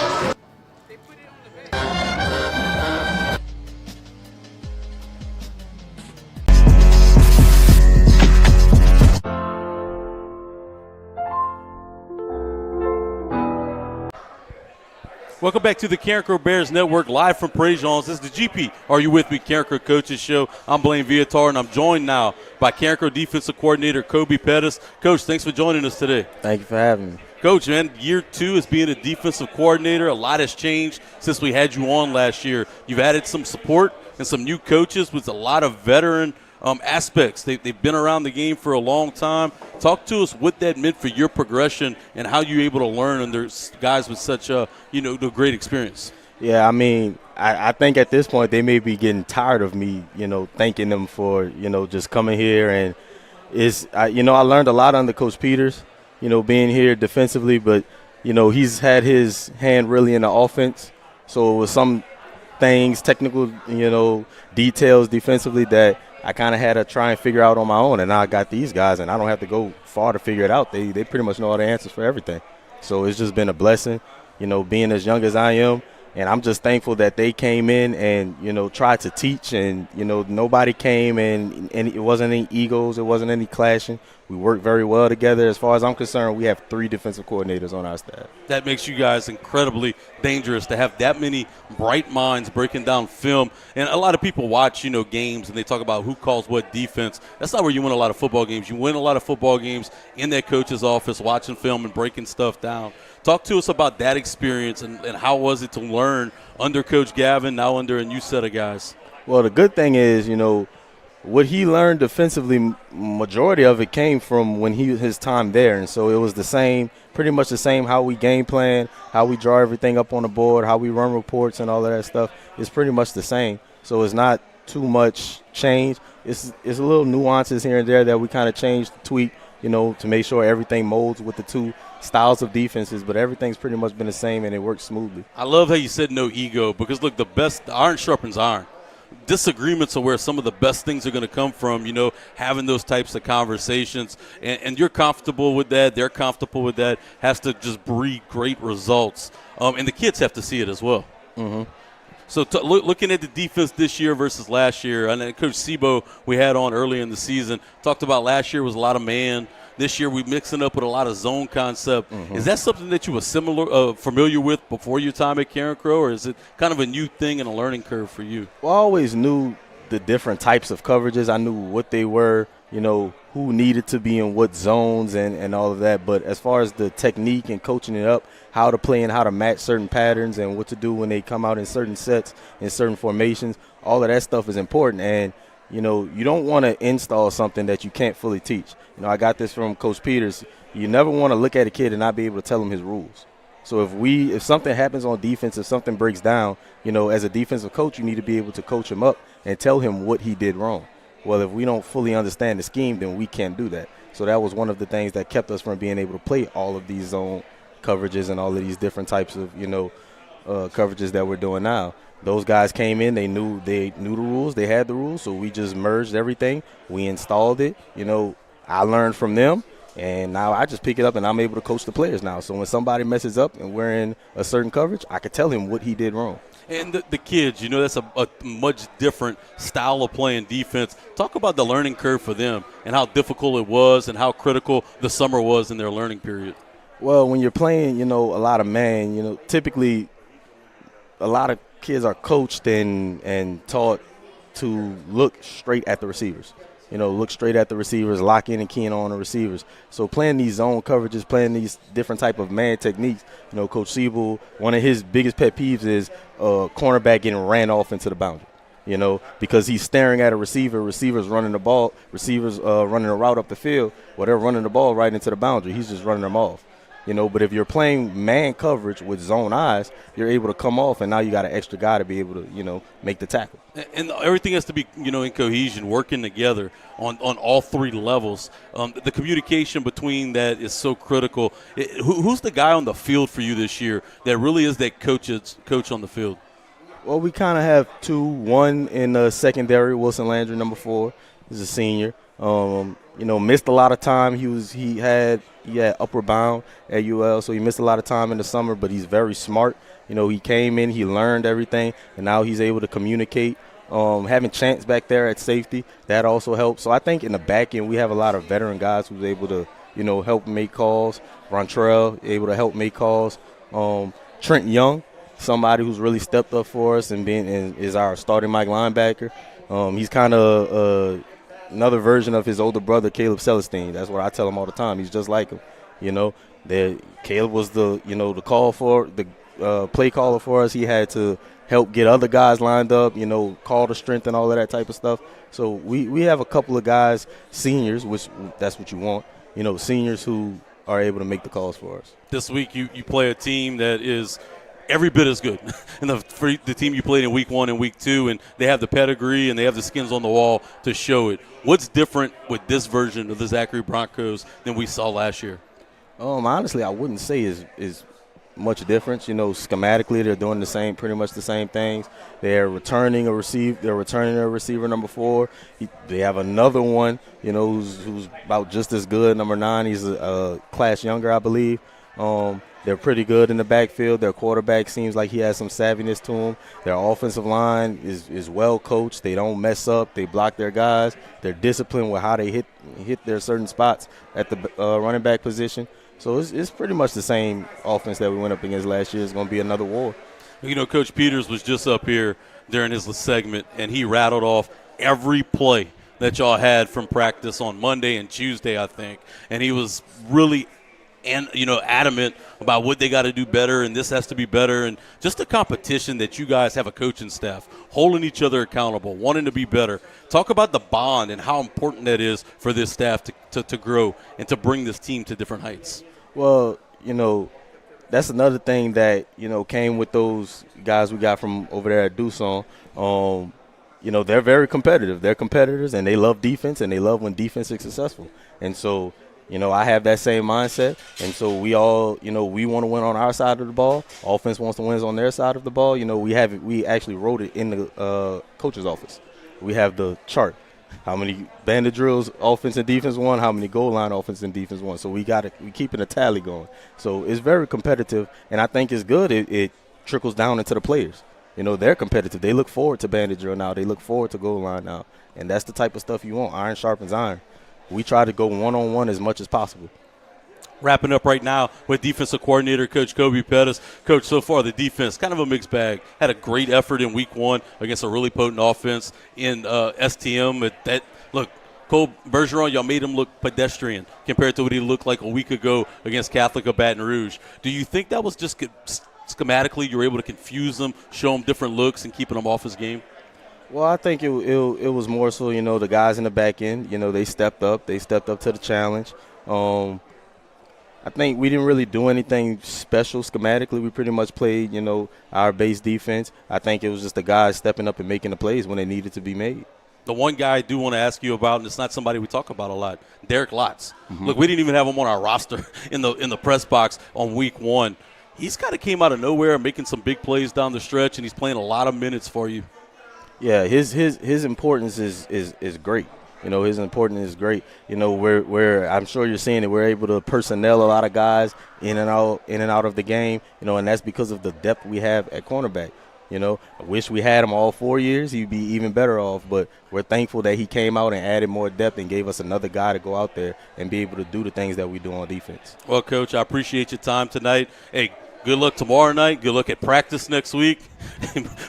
Welcome back to the Carencro Bears Network, live from Prejean's. This is the GP Are You With Me? Carencro Coaches Show. I'm Blaine Viatar, and I'm joined now by Carencro Defensive Coordinator Kobie Pettis. Coach, thanks for joining us today. Thank you for having me. Coach, man, year 2 as being a defensive coordinator. A lot has changed since we had you on last year. You've added some support and some new coaches with a lot of veteran aspects. They've been around the game for a long time. Talk to us what that meant for your progression and how you were able to learn under guys with such a great experience. Yeah, I mean, I think at this point they may be getting tired of me, thanking them for, just coming here. And I learned a lot under Coach Peters, being here defensively, but, he's had his hand really in the offense. So it was some things, technical, details defensively that I kind of had to try and figure out on my own, and now I got these guys, and I don't have to go far to figure it out. They pretty much know all the answers for everything. So it's just been a blessing, being as young as I am, and I'm just thankful that they came in and, tried to teach, and, nobody came and it wasn't any egos, it wasn't any clashing. We work very well together. As far as I'm concerned, we have 3 defensive coordinators on our staff. That makes you guys incredibly dangerous to have that many bright minds breaking down film. And a lot of people watch, games and they talk about who calls what defense. That's not where you win a lot of football games. You win a lot of football games in that coach's office, watching film and breaking stuff down. Talk to us about that experience and how was it to learn under Coach Gavin, now under a new set of guys? Well, the good thing is, what he learned defensively, majority of it came from when his time there. And so it was pretty much the same how we game plan, how we draw everything up on the board, how we run reports and all of that stuff. It's pretty much the same. So it's not too much change. It's a little nuances here and there that we kind of changed, tweak, to make sure everything molds with the 2 styles of defenses, but everything's pretty much been the same and it works smoothly. I love how you said no ego because, look, the iron sharpens iron. Disagreements are where some of the best things are going to come from, having those types of conversations. And you're comfortable with that. They're comfortable with that. Has to just breed great results. And the kids have to see it as well. Mm-hmm. So looking at the defense this year versus last year, and Coach Sebo we had on earlier in the season, talked about last year was a lot of man. This year we're mixing up with a lot of zone concept. Mm-hmm. Is that something that you were familiar with before your time at Carencro, or is it kind of a new thing and a learning curve for you? Well, I always knew the different types of coverages. I knew what they were, who needed to be in what zones and all of that. But as far as the technique and coaching it up, how to play and how to match certain patterns and what to do when they come out in certain sets, in certain formations, all of that stuff is important. And, you don't want to install something that you can't fully teach. I got this from Coach Peters. You never want to look at a kid and not be able to tell him his rules. So if something happens on defense, if something breaks down, as a defensive coach, you need to be able to coach him up and tell him what he did wrong. Well, if we don't fully understand the scheme, then we can't do that. So that was one of the things that kept us from being able to play all of these zone coverages and all of these different types of, coverages that we're doing now. Those guys came in, they knew the rules, they had the rules, so we just merged everything. We installed it. I learned from them. And now I just pick it up and I'm able to coach the players now. So when somebody messes up and we're in a certain coverage, I can tell him what he did wrong. And the kids, that's a much different style of playing defense. Talk about the learning curve for them and how difficult it was and how critical the summer was in their learning period. Well, when you're playing, a lot of man, typically a lot of kids are coached and taught to look straight at the receivers. Look straight at the receivers, lock in and key in on the receivers. So playing these zone coverages, playing these different type of man techniques, Coach Siebel, one of his biggest pet peeves is cornerback getting ran off into the boundary, because he's staring at a receiver, receivers running the ball, receivers running a route up the field, they're running the ball right into the boundary. He's just running them off. But if you're playing man coverage with zone eyes, you're able to come off, and now you got an extra guy to be able to, make the tackle. And everything has to be, in cohesion, working together on all three levels. The communication between that is so critical. Who's the guy on the field for you this year that really is that coach on the field? Well, we kind of have two. One in the secondary, Wilson Landry, number 4, is a senior. Missed a lot of time. He had upward bound at UL, so he missed a lot of time in the summer, but he's very smart. He came in, he learned everything, and now he's able to communicate. Having Chance back there at safety, that also helps. So I think in the back end, we have a lot of veteran guys who's able to, help make calls. Rontrell, able to help make calls. Trent Young, somebody who's really stepped up for us and is our starting Mike linebacker. He's kind of another version of his older brother, Caleb Celestine. That's what I tell him all the time. He's just like him. Caleb was the call for the play caller for us. He had to help get other guys lined up, call the strength and all of that type of stuff. So we have a couple of guys, seniors, which that's what you want, seniors who are able to make the calls for us. This week you play a team that is every bit as good. And the team you played in week 1 and week 2, and they have the pedigree and they have the skins on the wall to show it. What's different with this version of the Zachary Broncos than we saw last year? Honestly, I wouldn't say is much difference. Schematically, they're doing pretty much the same things. They're returning a receiver number 4. They have another one, who's about just as good, number 9. He's a class younger, I believe. They're pretty good in the backfield. Their quarterback seems like he has some savviness to him. Their offensive line is well coached. They don't mess up. They block their guys. They're disciplined with how they hit their certain spots at the running back position. So it's pretty much the same offense that we went up against last year. It's going to be another war. Coach Peters was just up here during his segment, and he rattled off every play that y'all had from practice on Monday and Tuesday, I think. And he was really adamant about what they got to do better, and this has to be better, and just the competition that you guys have a coaching staff holding each other accountable, wanting to be better. Talk about the bond and how important that is for this staff to grow and to bring this team to different heights. Well, that's another thing that, came with those guys we got from over there at Doosan. They're very competitive. They're competitors, and they love defense, and they love when defense is successful. And so, I have that same mindset, and so we all, we want to win on our side of the ball. Offense wants to win on their side of the ball. We actually wrote it in the coach's office. We have the chart. How many bandit drills offense and defense won, how many goal line offense and defense won. So we keeping a tally going. So it's very competitive, and I think it's good. It trickles down into the players. They're competitive. They look forward to bandit drill now. They look forward to goal line now. And that's the type of stuff you want. Iron sharpens iron. We try to go one-on-one as much as possible. wrapping up right now with defensive coordinator Coach Kobie Pettis. Coach, so far the defense, kind of a mixed bag. Had a great effort in week 1 against a really potent offense in STM. Prejean, y'all made him look pedestrian compared to what he looked like a week ago against Catholic of Baton Rouge. Do you think that was just schematically you were able to confuse him, show him different looks, and keeping him off his game? Well, I think it was more so, the guys in the back end, they stepped up. They stepped up to the challenge. I think we didn't really do anything special schematically. We pretty much played, our base defense. I think it was just the guys stepping up and making the plays when they needed to be made. The one guy I do want to ask you about, and it's not somebody we talk about a lot, Derek Lotz. Look, we didn't even have him on our roster in the press box on week 1. He's kind of came out of nowhere, making some big plays down the stretch, and he's playing a lot of minutes for you. Yeah, his importance is great. His importance is great. We're I'm sure you're seeing it. We're able to personnel a lot of guys in and out of the game. And that's because of the depth we have at cornerback. I wish we had him all 4 years. He'd be even better off. But we're thankful that he came out and added more depth and gave us another guy to go out there and be able to do the things that we do on defense. Well, Coach, I appreciate your time tonight. Hey, good luck tomorrow night. Good luck at practice next week.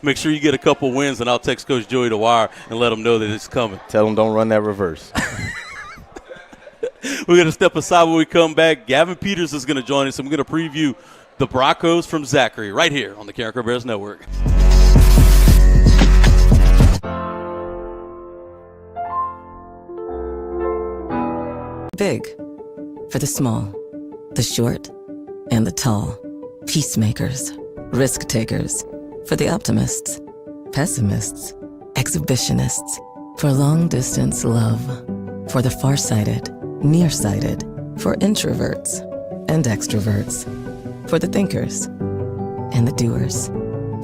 Make sure you get a couple wins, and I'll text Coach Joey the wire and let him know that it's coming. Tell him don't run that reverse. We're going to step aside when we come back. Gavin Peters is going to join us, and we're going to preview the Broncos from Zachary right here on the Carencro Bears Network. Big for the small, the short, and the tall. Peacemakers, risk takers. For the optimists, pessimists, exhibitionists. For long distance love. For the farsighted, nearsighted. For introverts and extroverts. For the thinkers and the doers.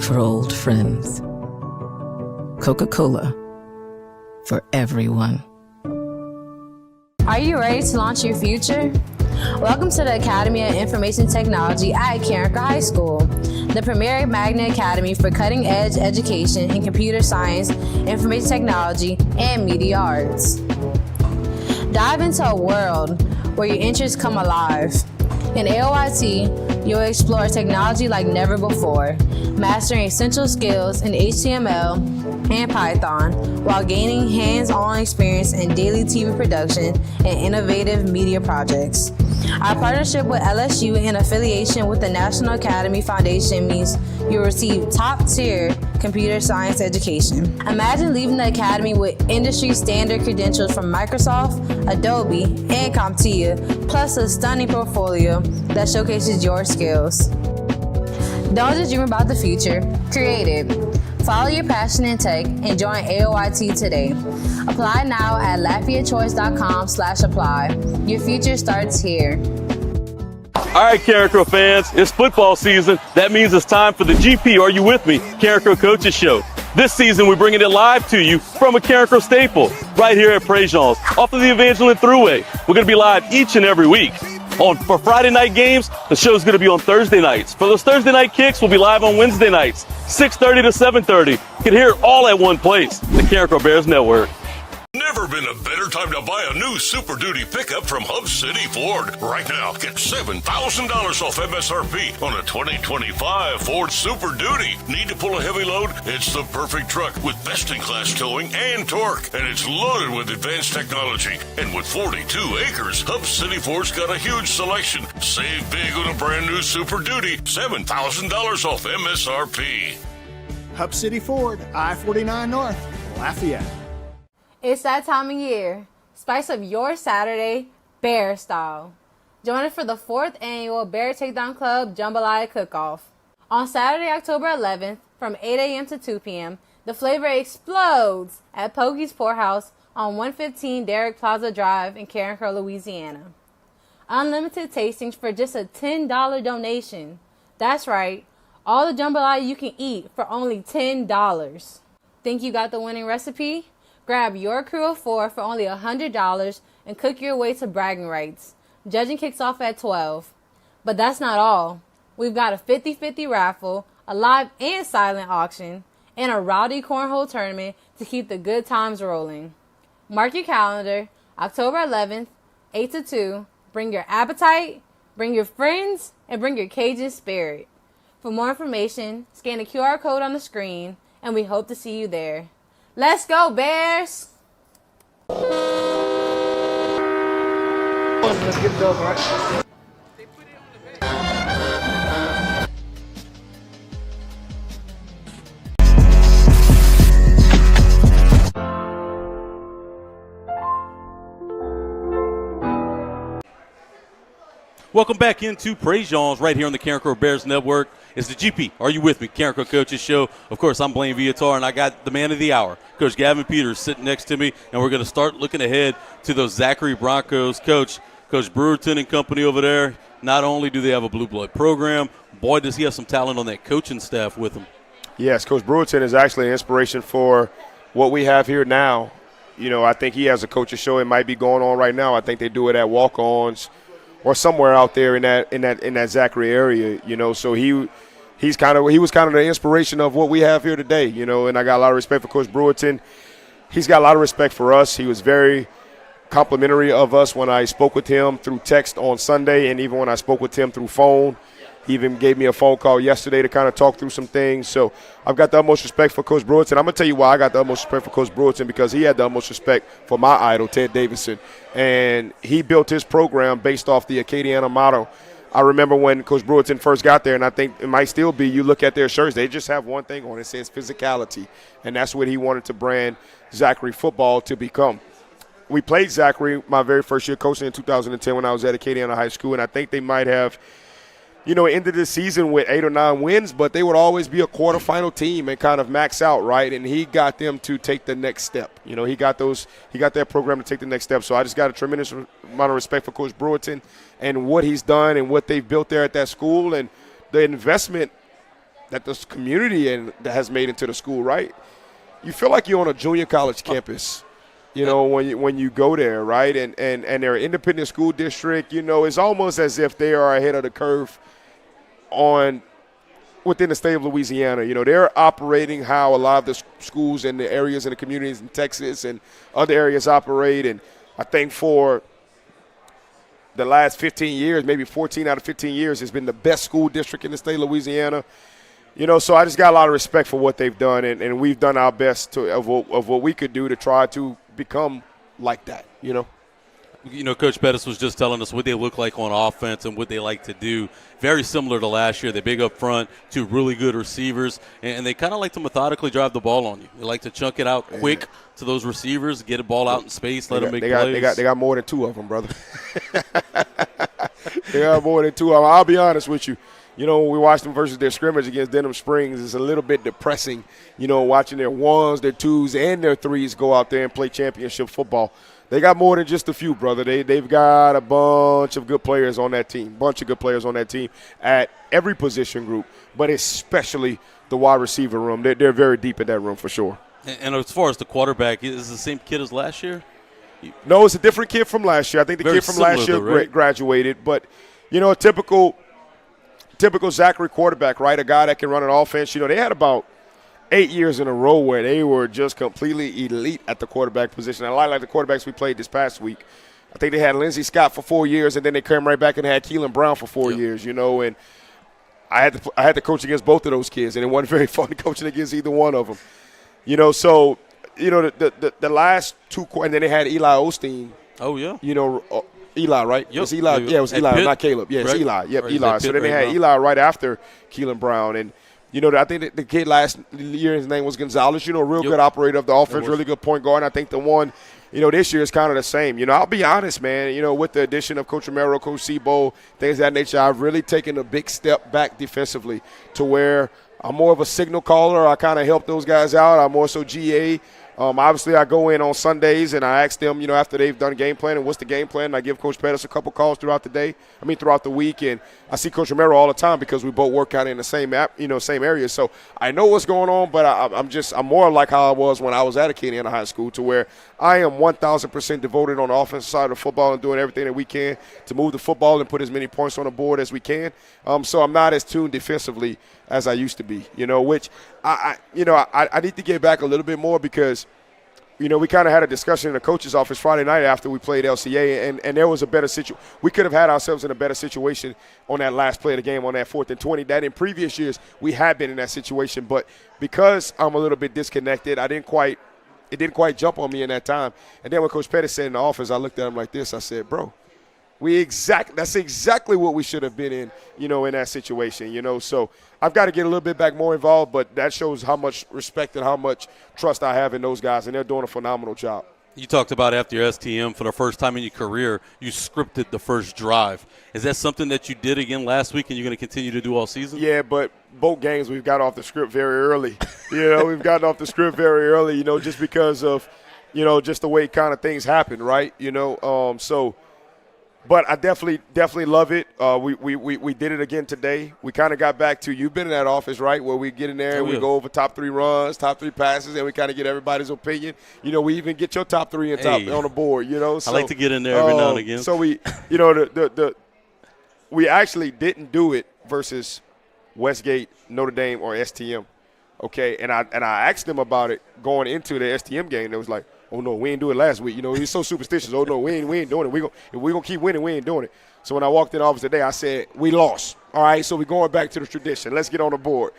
For old friends. Coca-Cola. For everyone. Are you ready to launch your future? Welcome to the Academy of Information Technology at Carencro High School, the premier magnet academy for cutting-edge education in computer science, information technology, and media arts. Dive into a world where your interests come alive. In AOIT, you'll explore technology like never before, mastering essential skills in HTML and Python while gaining hands-on experience in daily TV production and innovative media projects. Our partnership with LSU and affiliation with the National Academy Foundation means you'll receive top-tier computer science education. Imagine leaving the academy with industry-standard credentials from Microsoft, Adobe, and CompTIA, plus a stunning portfolio that showcases your skills. Don't just dream about the future, create it. Follow your passion in tech and join AOIT today. Apply now at LafayetteChoice.com/apply. Your future starts here. All right, Carencro fans, it's football season. That means it's time for the GP, Are You With Me? Carencro Coaches Show. This season, we're bringing it live to you from a Carencro staple right here at Prejean's off of the Evangeline Thruway. We're going to be live each and every week. For Friday night games, the show's going to be on Thursday nights. For those Thursday night kicks, we'll be live on Wednesday nights, 6:30 to 7:30. You can hear it all at one place, the Carencro Bears Network. Never been a better time to buy a new Super Duty pickup from Hub City Ford. Right now, get $7,000 off MSRP on a 2025 Ford Super Duty. Need to pull a heavy load? It's the perfect truck with best-in-class towing and torque. And it's loaded with advanced technology. And with 42 acres, Hub City Ford's got a huge selection. Save big on a brand new Super Duty. $7,000 off MSRP. Hub City Ford, I-49 North, Lafayette. It's that time of year. Spice up your Saturday Bear style. Join us for the 4th annual Bear Takedown Club Jambalaya Cook-Off. On Saturday, October 11th, from 8 a.m. to 2 p.m., the flavor explodes at Pokey's Poorhouse on 115 Derrick Plaza Drive in Carencro, Louisiana. Unlimited tastings for just a $10 donation. That's right, all the jambalaya you can eat for only $10. Think you got the winning recipe? Grab your crew of 4 for only $100 and cook your way to bragging rights. Judging kicks off at 12. But that's not all. We've got a 50-50 raffle, a live and silent auction, and a rowdy cornhole tournament to keep the good times rolling. Mark your calendar, October 11th, 8 to 2. Bring your appetite, Bring your friends and bring your Cajun spirit. For more information, scan the QR code on the screen, and we hope to see you there. Let's go, Bears! Let's get it over, right? Welcome back into Prejean right here on the Carencro Bears Network. It's the GP. Are you with me? Carencro Coaches Show. Of course, I'm Blaine Viator, and I got the man of the hour, Coach Gavin Peters, sitting next to me, and we're going to start looking ahead to those Zachary Broncos. Coach Brewerton and company over there, not only do they have a blue blood program, boy, does he have some talent on that coaching staff with him. Yes, Coach Brewerton is actually an inspiration for what we have here now. You know, I think he has a coaching show. It might be going on right now. I think they do it at walk-ons or somewhere out there in that Zachary area, you know. So he was kind of the inspiration of what we have here today, you know. And I got a lot of respect for Coach Brewerton. He's got a lot of respect for us. He was very complimentary of us when I spoke with him through text on Sunday, and even when I spoke with him through phone. He even gave me a phone call yesterday to kind of talk through some things. So I've got the utmost respect for Coach Brewerton. I'm going to tell you why I got the utmost respect for Coach Brewerton, because he had the utmost respect for my idol, Ted Davidson. And he built his program based off the Acadiana model. I remember when Coach Brewerton first got there, and I think it might still be, you look at their shirts, they just have one thing on it. It says physicality. And that's what he wanted to brand Zachary football to become. We played Zachary my very first year coaching in 2010 when I was at Acadiana High School, and I think they might have – ended the season with 8 or 9 wins, but they would always be a quarterfinal team and kind of max out, right? And he got them to take the next step. You know, he got that program to take the next step. So I just got a tremendous amount of respect for Coach Brewerton and what he's done and what they've built there at that school and the investment that this community has made into the school, right? You feel like you're on a junior college campus. You know, when you go there, right? And they're an independent school district, you know, it's almost as if they are ahead of the curve within the state of Louisiana. You know, they're operating how a lot of the schools and the areas and the communities in Texas and other areas operate. And I think for the last 15 years, maybe 14 out of 15 years, has been the best school district in the state of Louisiana. You know, so I just got a lot of respect for what they've done, and we've done our best of what we could do to try to become like that, you know. You know, Coach Pettis was just telling us what they look like on offense and what they like to do. Very similar to last year. They're big up front, 2 really good receivers, and they kind of like to methodically drive the ball on you. They like to chunk it out quick to those receivers, get a ball out in space, let them make plays. They got more than 2 of them, brother. They got more than 2 of them. I'll be honest with you. You know, when we watched them versus their scrimmage against Denham Springs, it's a little bit depressing, you know, watching their 1s, their 2s, and their 3s go out there and play championship football. They got more than just a few, brother. They've got a bunch of good players on that team, at every position group, but especially the wide receiver room. They're very deep in that room for sure. And as far as the quarterback, is it the same kid as last year? No, it's a different kid from last year. I think the kid from last year graduated, but, you know, a typical Zachary quarterback, right? A guy that can run an offense. You know, they had about 8 years in a row where they were just completely elite at the quarterback position. And a lot like the quarterbacks we played this past week. I think they had Lindsey Scott for 4 years, and then they came right back and had Keelan Brown for 4 years, you know. And I had to coach against both of those kids, and it wasn't very fun coaching against either one of them. You know, so, you know, the last 2 – and then they had Eli Osteen. Oh, yeah. You know, Eli, right? Yep. It's Eli. Yeah, it was Eli, not Caleb. Yeah, it's Eli. Yep, Eli. So then they had Eli right after Keelan Brown. And, you know, I think the kid last year, his name was Gonzalez, you know, real good operator of the offense, really good point guard. And I think the one, you know, this year is kind of the same. You know, I'll be honest, man, you know, with the addition of Coach Romero, Coach Sebo, things of that nature, I've really taken a big step back defensively to where I'm more of a signal caller. I kind of help those guys out. I'm more so GA. Obviously, I go in on Sundays and I ask them, you know, after they've done game plan and what's the game plan. And I give Coach Pettis a couple calls throughout the week. And I see Coach Romero all the time because we both work out in the same same area. So I know what's going on, but I'm more like how I was when I was at Acadiana High School, to where I am 1,000% devoted on the offensive side of football and doing everything that we can to move the football and put as many points on the board as we can. So I'm not as tuned defensively as I used to be, you know, which I need to get back a little bit more because, we kind of had a discussion in the coach's office Friday night after we played LCA, and there was a better situation. We could have had ourselves in a better situation on that last play of the game on that 4th and 20. That in previous years we had been in that situation, but because I'm a little bit disconnected, it didn't quite jump on me in that time. And then when Coach Pettis said in the office, I looked at him like this. I said, bro, that's exactly what we should have been in, in that situation, So I've got to get a little bit back more involved, but that shows how much respect and how much trust I have in those guys, and they're doing a phenomenal job. You talked about after your STM, for the first time in your career, you scripted the first drive. Is that something that you did again last week and you're going to continue to do all season? Yeah, but both games we've got off the script very early. We've gotten off the script very early, just because of, just the way kind of things happen, right? But I definitely love it. We did it again today. We kind of got back to, you've been in that office, right, where we get in there and we go over top 3 runs, top 3 passes, and we kind of get everybody's opinion. We even get your top 3 on the board, So, I like to get in there every now and again. So we, we actually didn't do it versus Westgate, Notre Dame, or STM, okay? And I asked them about it going into the STM game. They was like, oh, no, we ain't do it last week. He's so superstitious. Oh, no, we ain't doing it. If we're going to keep winning, we ain't doing it. So when I walked in the office today, I said, we lost. All right, so we're going back to the tradition. Let's get on the board.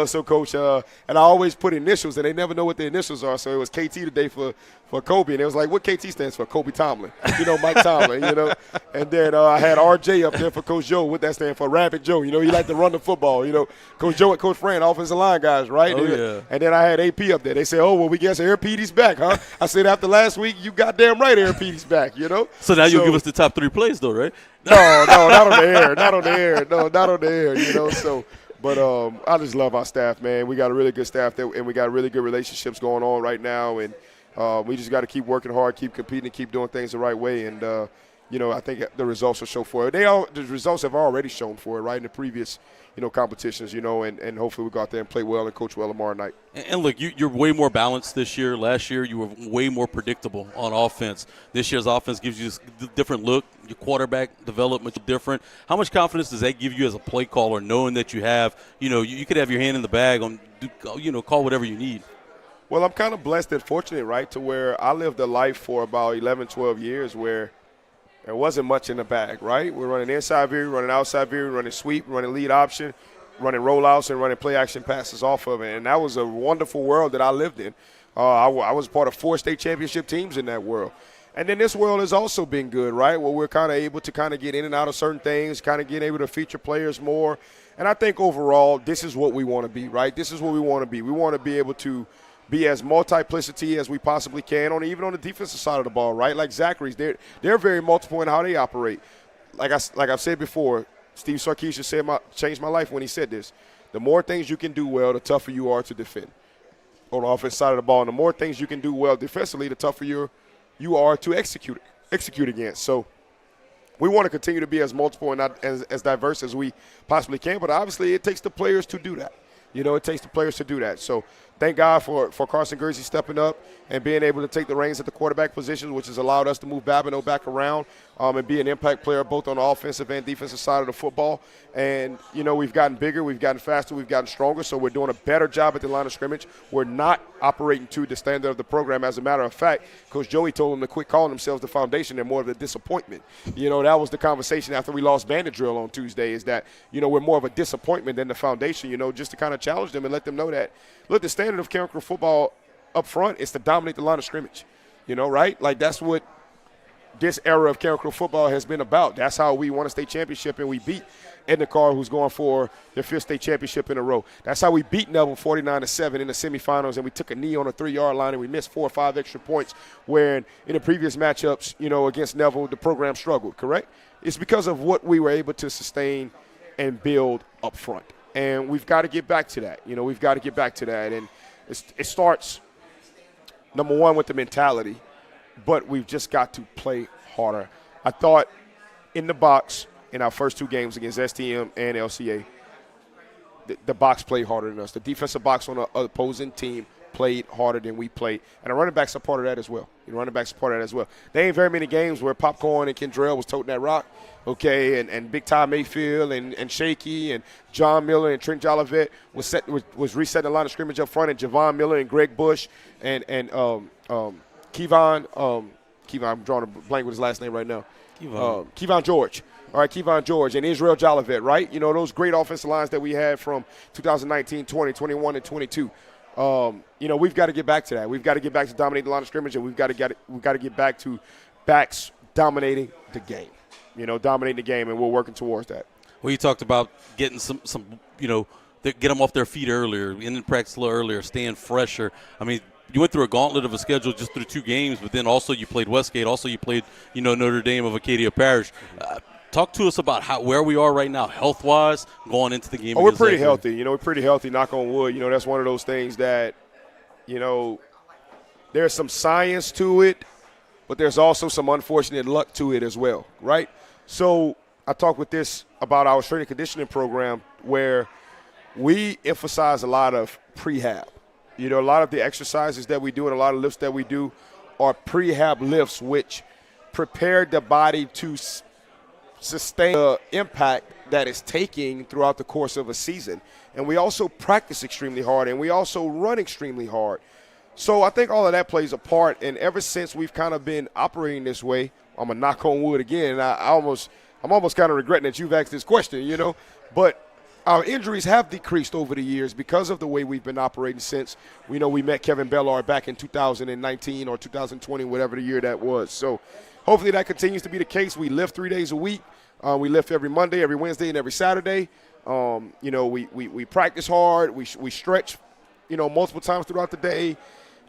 So, Coach, and I always put initials, and they never know what the initials are. So it was KT today for Kobie, and it was like, what KT stands for? Kobie Tomlin, Mike Tomlin, And then I had RJ up there for Coach Joe. What that stand for? Rabbit Joe. He like to run the football. Coach Joe and Coach Fran, offensive line guys, right? Oh, yeah. And then I had AP up there. They said, oh, well, we guess Air Petey's back, huh? I said, after last week, you goddamn right Air Petey's back, So now you'll give us the top 3 plays, though, right? No, not on the air. Not on the air. No, not on the air, So, but I just love our staff, man. We got a really good staff there, and we got really good relationships going on right now. And we just got to keep working hard, keep competing, keep doing things the right way. And, I think the results will show for it. The results have already shown for it, right, in the previous, competitions, and hopefully we go out there and play well and coach well tomorrow night. And look, you're way more balanced this year. Last year you were way more predictable on offense. This year's offense gives you a different look. Your quarterback development is different. How much confidence does that give you as a play caller, knowing that you have, you could have your hand in the bag on, call whatever you need? Well, I'm kind of blessed and fortunate, right, to where I lived a life for about 11, 12 years where there wasn't much in the bag, right? We're running inside view, running outside view, running sweep, running lead option, running rollouts, and running play action passes off of it. And that was a wonderful world that I lived in. I was part of 4 state championship teams in that world. And then this world has also been good, right, where we're kind of able to kind of get in and out of certain things, kind of get able to feature players more. And I think overall this is what we want to be, right? This is what we want to be. We want to be able to be as multiplicity as we possibly can, even on the defensive side of the ball, right? Like Zachary's, they're very multiple in how they operate. Like I've said before, Steve Sarkisian changed my life when he said this. The more things you can do well, the tougher you are to defend on the offensive side of the ball. And the more things you can do well defensively, the tougher you are to execute against. So we want to continue to be as multiple and as diverse as we possibly can, but obviously it takes the players to do that. It takes the players to do that. So thank God for Carson Gursey stepping up and being able to take the reins at the quarterback position, which has allowed us to move Babineau back around and be an impact player both on the offensive and defensive side of the football. And, we've gotten bigger, we've gotten faster, we've gotten stronger, so we're doing a better job at the line of scrimmage. We're not operating to the standard of the program. As a matter of fact, Coach Joey told them to quit calling themselves the foundation. They're more of a disappointment. That was the conversation after we lost Bandit Drill on Tuesday, is that, we're more of a disappointment than the foundation, just to kind of challenge them and let them know that, look, the standard of Carencro football up front is to dominate the line of scrimmage, right? Like that's what this era of Carencro football has been about. That's how we won a state championship and we beat Edna-Carr, who's going for their 5th state championship in a row. That's how we beat Neville 49-7 in the semifinals, and we took a knee on a 3-yard line and we missed 4 or 5 extra points, where in the previous matchups, against Neville, the program struggled, correct? It's because of what we were able to sustain and build up front. And we've got to get back to that. We've got to get back to that. And it starts, number one, with the mentality, but we've just got to play harder. I thought in the box in our first 2 games against STM and LCA, the box played harder than us. The defensive box on the opposing team played harder than we played. And the running backs are part of that as well. There ain't very many games where Popcorn and Kendrell was toting that rock, okay, and Big Ty Mayfield and Shaky and John Miller and Trent Jolivet was resetting the line of scrimmage up front, and Javon Miller and Greg Bush and I'm drawing a blank with his last name right now. Kevon George. All right, Kevon George and Israel Jolivet, right? You know, those great offensive lines that we had from 2019, 20, 21, and 22. You know, we've got to get back to that. We've got to get back to dominating the line of scrimmage, and we've got to get back to backs dominating the game. You know, dominating the game, and we're working towards that. Well, you talked about getting some you know, get them off their feet earlier, in practice a little earlier, staying fresher. I mean, you went through a gauntlet of a schedule just through 2 games, but then also you played Westgate, also you played, you know, Notre Dame of Acadia Parish. Talk to us about where we are right now, health-wise, going into the game. Oh, we're pretty healthy. You know, we're pretty healthy, knock on wood. You know, that's one of those things that, you know, there's some science to it, but there's also some unfortunate luck to it as well, right? So I talked with this about our strength and conditioning program where we emphasize a lot of prehab. You know, a lot of the exercises that we do and a lot of lifts that we do are prehab lifts, which prepare the body to sustain the impact that it's taking throughout the course of a season. And we also practice extremely hard, and we also run extremely hard. So I think all of that plays a part, and ever since we've kind of been operating this way, I'm going to knock on wood again, and I'm almost kind of regretting that you've asked this question, you know. But our injuries have decreased over the years because of the way we've been operating since we met Kevin Bellard back in 2019 or 2020, whatever the year that was. So hopefully that continues to be the case. We lift 3 days a week. We lift every Monday, every Wednesday, and every Saturday. You know, we practice hard. We stretch, you know, multiple times throughout the day.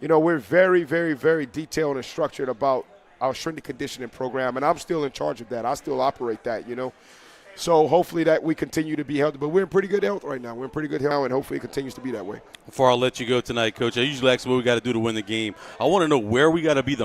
You know, we're very, very, very detailed and structured about our strength and conditioning program, and I'm still in charge of that. I still operate that, you know. So hopefully that we continue to be healthy. But we're in pretty good health right now. We're in pretty good health, and hopefully it continues to be that way. Before I let you go tonight, Coach, I usually ask what we got to do to win the game. I want to know where we got to be the